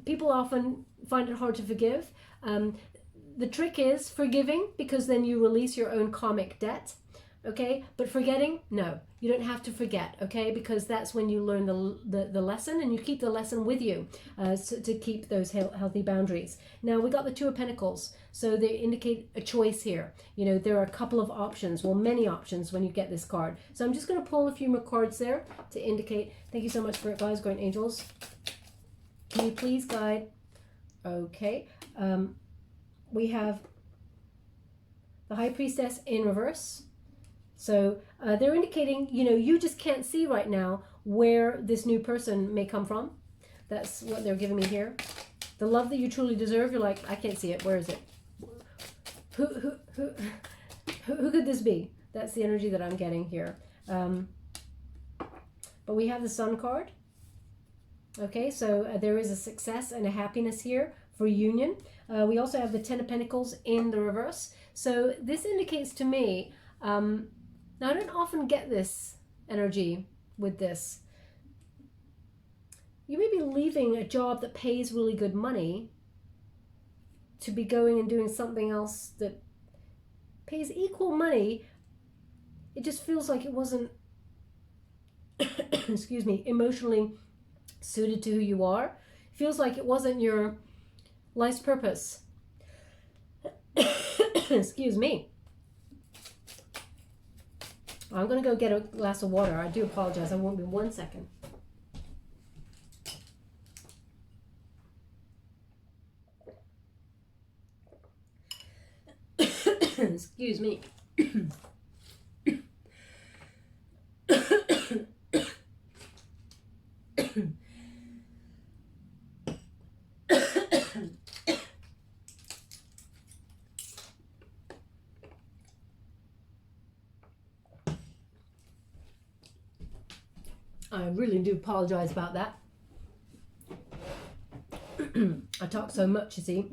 people often find it hard to forgive. The trick is forgiving, because then you release your own karmic debt, okay? But forgetting, no, you don't have to forget, okay? Because that's when you learn the lesson, and you keep the lesson with you to keep those healthy boundaries. Now, we got the Two of Pentacles. So they indicate a choice here. There are a couple of options, well, many options when you get this card. So I'm just going to pull a few more cards there to indicate. Thank you so much for it, guys, Great Angels. Can you please guide? Okay. We have the High Priestess in reverse. So they're indicating, you just can't see right now where this new person may come from. That's what they're giving me here. The love that you truly deserve, you're like, I can't see it. Where is it? Who could this be? That's the energy that I'm getting here. But we have the Sun card. Okay, so there is a success and a happiness here for union. We also have the Ten of Pentacles in the reverse. So this indicates to me, now I don't often get this energy with this. You may be leaving a job that pays really good money to be going and doing something else that pays equal money. It just feels like it wasn't, excuse me, emotionally suited to who you are. It feels like it wasn't your life's purpose. Excuse me. I'm going to go get a glass of water. I do apologize. I won't be 1 second. Excuse me. I really do apologize about that. I talk so much, you see.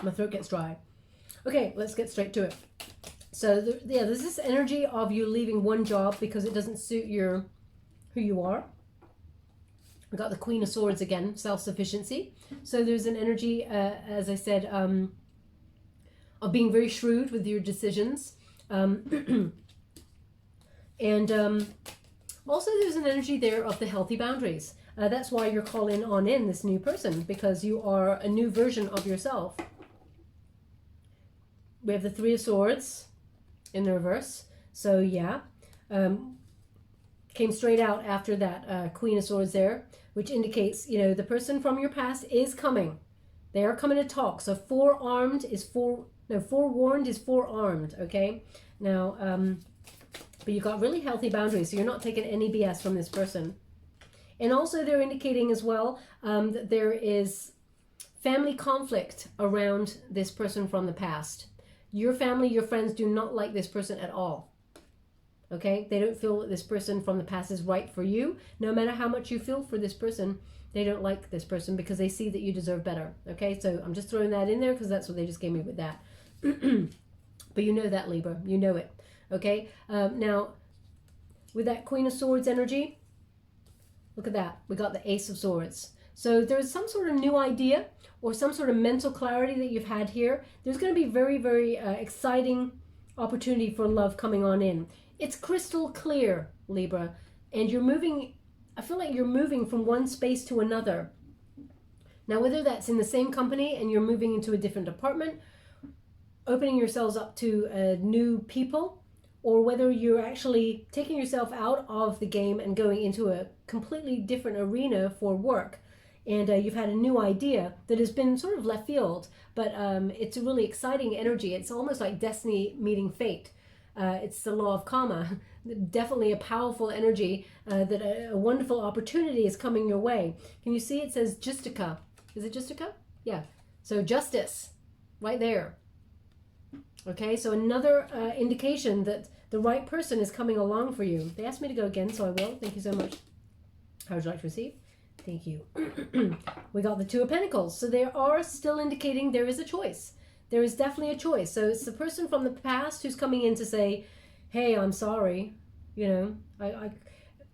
My throat gets dry. Okay, let's get straight to it. So yeah, there's this energy of you leaving one job because it doesn't suit who you are. We got the Queen of Swords again, self-sufficiency. So there's an energy, as I said, of being very shrewd with your decisions. And also there's an energy there of the healthy boundaries. That's why you're calling on in this new person, because you are a new version of yourself. We have the Three of Swords in the reverse. So yeah, came straight out after that Queen of Swords there, which indicates, you know, the person from your past is coming. They are coming to talk. So forewarned is forearmed, okay? Now, but you got really healthy boundaries, so you're not taking any BS from this person. And also they're indicating as well that there is family conflict around this person from the past. Your family, your friends do not like this person at all. Okay, they don't feel that this person from the past is right for you. No matter how much you feel for this person, they don't like this person because they see that you deserve better. Okay, so I'm just throwing that in there because that's what they just gave me with that. But you know that, Libra, you know it. Okay, now with that Queen of Swords energy, look at that. We got the Ace of Swords. So there's some sort of new idea or some sort of mental clarity that you've had here. There's going to be very, very exciting opportunity for love coming on in. It's crystal clear, Libra, and you're moving, I feel like you're moving from one space to another. Now, whether that's in the same company and you're moving into a different department, opening yourselves up to new people, or whether you're actually taking yourself out of the game and going into a completely different arena for work, and you've had a new idea that has been sort of left field, but it's a really exciting energy. It's almost like destiny meeting fate. It's the law of karma. Definitely a powerful energy that a wonderful opportunity is coming your way. Can you see it says Justica? Is it Justica? Yeah. So justice, right there. Okay, so another indication that the right person is coming along for you. They asked me to go again, so I will. Thank you so much. How would you like to receive? Thank you. We got the Two of Pentacles. So they are still indicating there is a choice. There is definitely a choice. So it's the person from the past who's coming in to say, hey, I'm sorry. You know,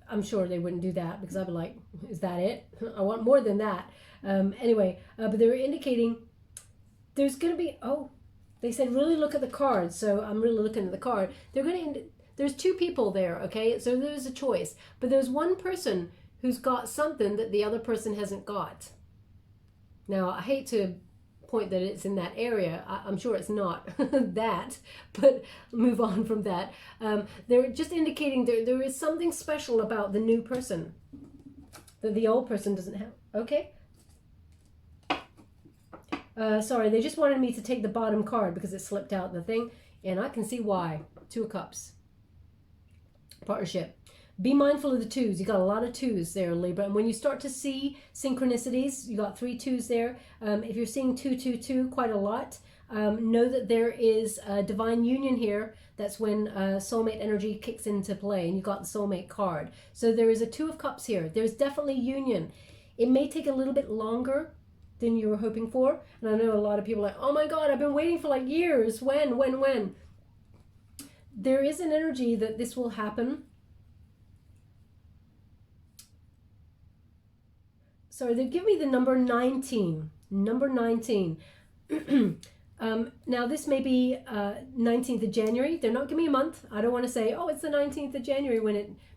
I'm sure they wouldn't do that because I'd be like, is that it? I want more than that. Anyway, but they were indicating there's going to be, they said really look at the card. So I'm really looking at the card. There's two people there, okay? So there's a choice. But there's one person who's got something that the other person hasn't got. Now, I hate to point that it's in that area. I'm sure it's not that, but move on from that. They're just indicating there is something special about the new person that the old person doesn't have. Okay. Sorry, they just wanted me to take the bottom card because it slipped out the thing, and I can see why. Two of Cups. Partnership. Be mindful of the twos. You got a lot of twos there, Libra. And when you start to see synchronicities, you got 3 twos there. If you're seeing 2, 2, 2 quite a lot, know that there is a divine union here. That's when soulmate energy kicks into play, and you got the soulmate card. So there is a 2 of Cups here. There's definitely union. It may take a little bit longer than you were hoping for. And I know a lot of people are like, oh my God, I've been waiting for like years. When? There is an energy that this will happen. Sorry, they give me the number 19. Number 19. Now, this may be 19th of January. They're not giving me a month. I don't want to say, oh, it's the 19th of January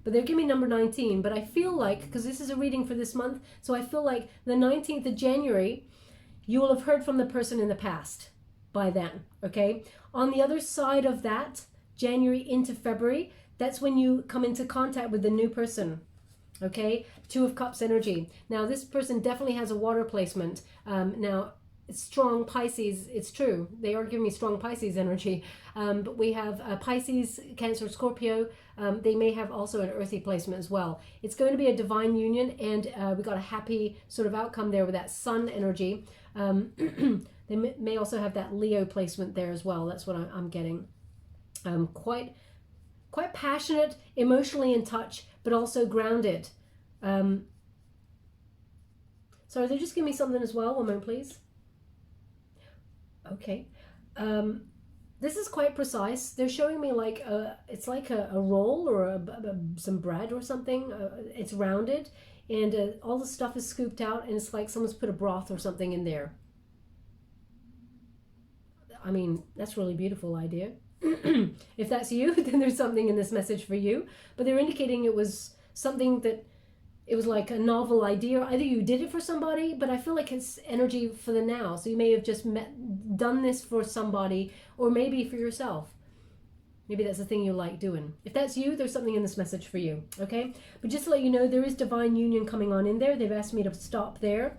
but they're giving me number 19. But I feel like, because this is a reading for this month, so I feel like the 19th of January, you will have heard from the person in the past by then, okay? On the other side of that, January into February, that's when you come into contact with the new person. Okay, 2 of Cups energy. Now, this person definitely has a water placement. Now, strong Pisces, it's true. They are giving me strong Pisces energy. But we have Pisces, Cancer, Scorpio. They may have also an earthy placement as well. It's going to be a divine union, and we got a happy sort of outcome there with that sun energy. They may also have that Leo placement there as well. That's what I'm getting. Quite passionate, emotionally in touch, but also grounded. Sorry, they just give me something as well. One moment, please. Okay. This is quite precise. They're showing me like it's like a roll or some bread or something. It's rounded, and all the stuff is scooped out, and it's like someone's put a broth or something in there. I mean, that's a really beautiful idea. If that's you, then there's something in this message for you. But they're indicating it was something that it was like a novel idea. Either you did it for somebody, but I feel like it's energy for the now. So you may have just done this for somebody, or maybe for yourself. Maybe that's the thing you like doing. If that's you, there's something in this message for you, okay? But just to let you know, there is divine union coming on in there. They've asked me to stop there.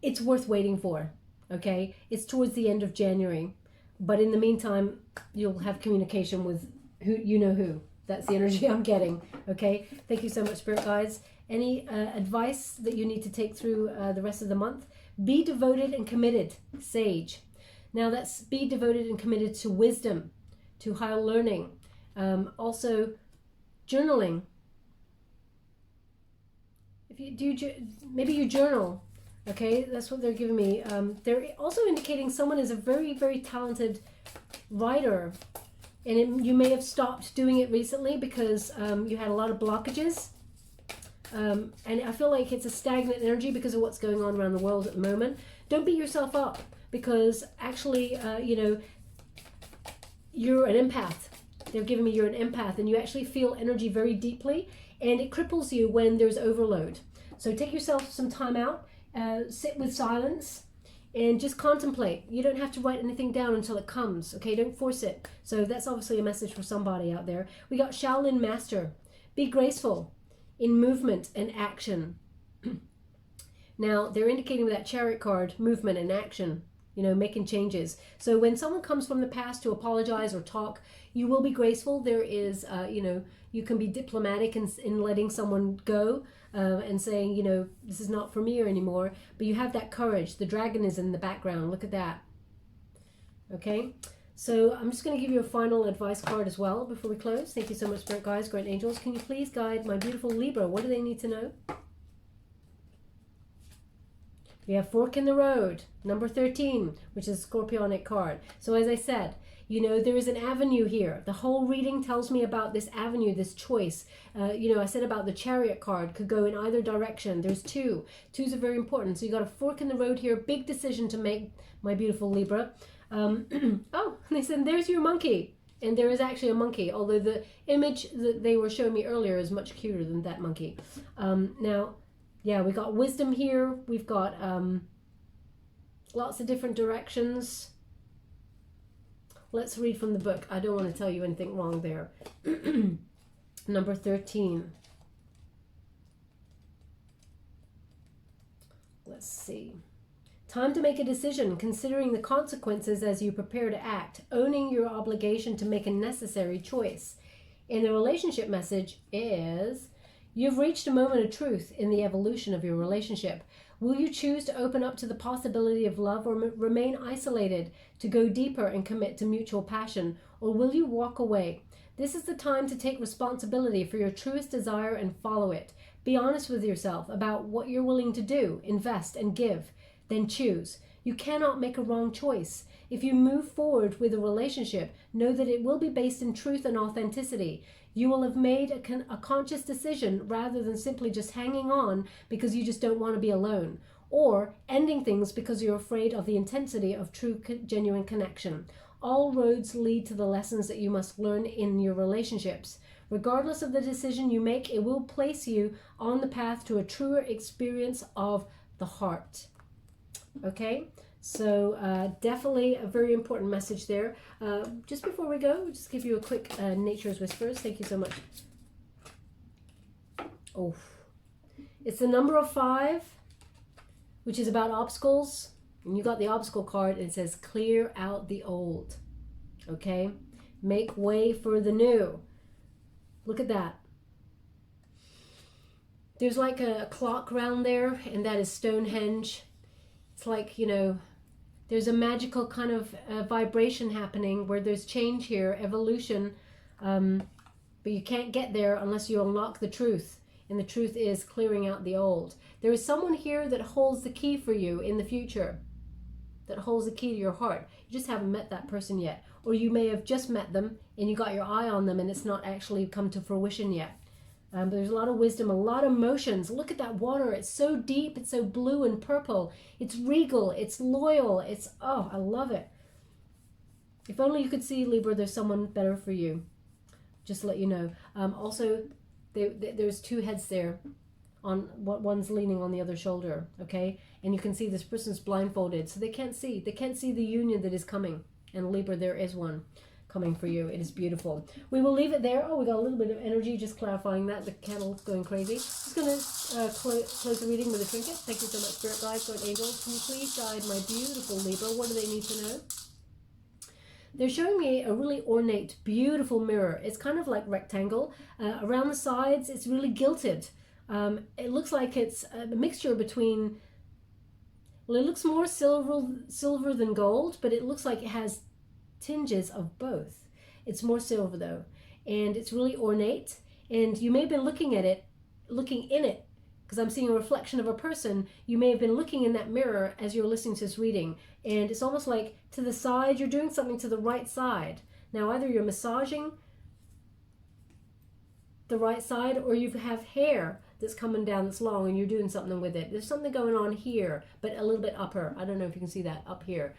It's worth waiting for, okay? It's towards the end of January. But in the meantime, you'll have communication with who you know who. That's the energy I'm getting, okay? Thank you so much, Spirit Guides. Any advice that you need to take through the rest of the month? Be devoted and committed, Sage. Now that's be devoted and committed to wisdom, to higher learning. Also, journaling. If you do, maybe you journal. Okay, that's what they're giving me. They're also indicating someone is a very, very talented writer. And you may have stopped doing it recently because you had a lot of blockages. And I feel like it's a stagnant energy because of what's going on around the world at the moment. Don't beat yourself up because actually, you know, you're an empath. They're giving me you're an empath and you actually feel energy very deeply and it cripples you when there's overload. So take yourself some time out. Sit with silence and just contemplate. You don't have to write anything down until it comes, okay? Don't force it. So that's obviously a message for somebody out there. We got Shaolin Master. Be graceful in movement and action. Now, they're indicating with that Chariot card, movement and action, you know, making changes. So when someone comes from the past to apologize or talk, you will be graceful. There is, you know, you can be diplomatic in letting someone go. And saying, you know, this is not for me anymore, but you have that courage. The dragon is in the background. Look at that. Okay, so I'm just going to give you a final advice card as well before we close. Thank you so much, Spirit Guides, Great Angels. Can you please guide my beautiful Libra? What do they need to know? We have Fork in the Road, number 13, which is a Scorpionic card. So as I said, you know, there is an avenue here. The whole reading tells me about this avenue, this choice. You know, I said about the Chariot card could go in either direction. There's two. Twos are very important. So you got a fork in the road here. Big decision to make, my beautiful Libra. Oh, they said, there's your monkey. And there is actually a monkey, although the image that they were showing me earlier is much cuter than that monkey. Now, yeah, we got wisdom here. We've got lots of different directions. Let's read from the book. I don't want to tell you anything wrong there. Number 13. Let's see. Time to make a decision, considering the consequences as you prepare to act, owning your obligation to make a necessary choice. And the relationship message is, you've reached a moment of truth in the evolution of your relationship. Will you choose to open up to the possibility of love or remain isolated to go deeper and commit to mutual passion? Or will you walk away? This is the time to take responsibility for your truest desire and follow it. Be honest with yourself about what you're willing to do, invest, and give. Then choose. You cannot make a wrong choice. If you move forward with a relationship, know that it will be based in truth and authenticity. You will have made a conscious decision rather than simply just hanging on because you just don't want to be alone, or ending things because you're afraid of the intensity of true, genuine connection. All roads lead to the lessons that you must learn in your relationships. Regardless of the decision you make, it will place you on the path to a truer experience of the heart. Okay? So definitely a very important message there. Just before we go, we'll just give you a quick Nature's Whispers. Thank you so much. Oh, it's the number of 5, which is about obstacles. And you got the obstacle card and it says clear out the old. Okay? Make way for the new. Look at that. There's like a clock around there, and that is Stonehenge. It's like, you know, there's a magical kind of vibration happening where there's change here, evolution, but you can't get there unless you unlock the truth. And the truth is clearing out the old. There is someone here that holds the key for you in the future. that holds the key to your heart. You just haven't met that person yet. Or you may have just met them and you got your eye on them and it's not actually come to fruition yet. But there's a lot of wisdom, a lot of emotions. Look at that water. It's so deep. It's so blue and purple. It's regal. It's loyal. It's, oh, I love it. If only you could see, Libra, there's someone better for you. Just to let you know. Also, there's two heads there. One's leaning on the other shoulder, okay? And you can see this person's blindfolded, so they can't see. They can't see the union that is coming. And Libra, there is one coming for you. It is beautiful. We will leave it there. Oh, we got a little bit of energy, just clarifying that. The candle's going crazy. Just going to close the reading with a trinket. Thank you so much, Spirit Guides, God Angels. Can you please guide my beautiful Libra? What do they need to know? They're showing me a really ornate, beautiful mirror. It's kind of like rectangle. Around the sides, it's really gilded. It looks like it's a mixture between, well, it looks more silver than gold, but it looks like it has tinges of both. It's more silver though, and it's really ornate. And you may have been looking in it, because I'm seeing a reflection of a person. You may have been looking in that mirror as you're listening to this reading, and it's almost like to the side, you're doing something to the right side. Now, either you're massaging the right side, or you have hair that's coming down that's long and you're doing something with it. There's something going on here, but a little bit upper. I don't know if you can see that up here.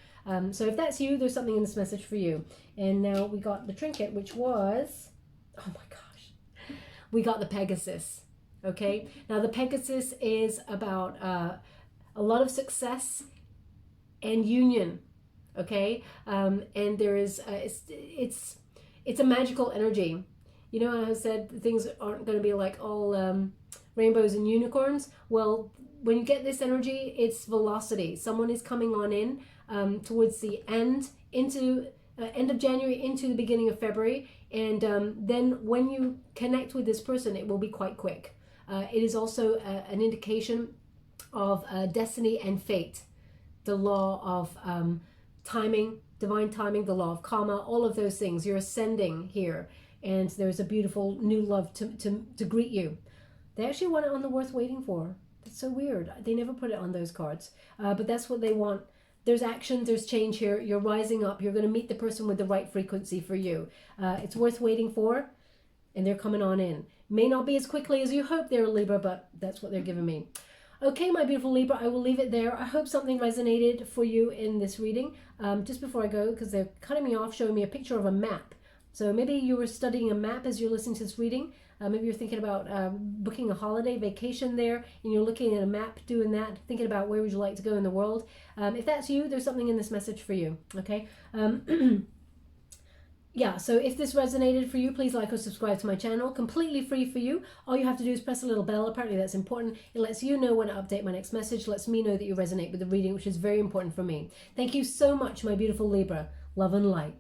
So if that's you, there's something in this message for you. And now we got the trinket, which was, oh my gosh, we got the Pegasus. Okay, now the Pegasus is about a lot of success and union. Okay, and there is it's a magical energy. You know, I said things aren't going to be like all rainbows and unicorns. Well, when you get this energy, it's velocity. Someone is coming on in towards the end, into end of January into the beginning of February, and then when you connect with this person, it will be quite quick. It is also an indication of destiny and fate, the law of timing, divine timing, the law of karma, all of those things. You're ascending here, and there's a beautiful new love to greet you. They actually want it on the worth waiting for. That's so weird. They never put it on those cards, but that's what they want. There's action, there's change here. You're rising up. You're going to meet the person with the right frequency for you. It's worth waiting for, and they're coming on in. May not be as quickly as you hope there, Libra, but that's what they're giving me. Okay, my beautiful Libra, I will leave it there. I hope something resonated for you in this reading. Just before I go, because they're cutting me off, showing me a picture of a map. So maybe you were studying a map as you're listening to this reading. Maybe you're thinking about booking a holiday vacation there, and you're looking at a map, doing that, thinking about where would you like to go in the world. If that's you, there's something in this message for you, okay? Yeah, so if this resonated for you, please like or subscribe to my channel. Completely free for you. All you have to do is press a little bell. Apparently that's important. It lets you know when I update my next message. Lets me know that you resonate with the reading, which is very important for me. Thank you so much, my beautiful Libra. Love and light.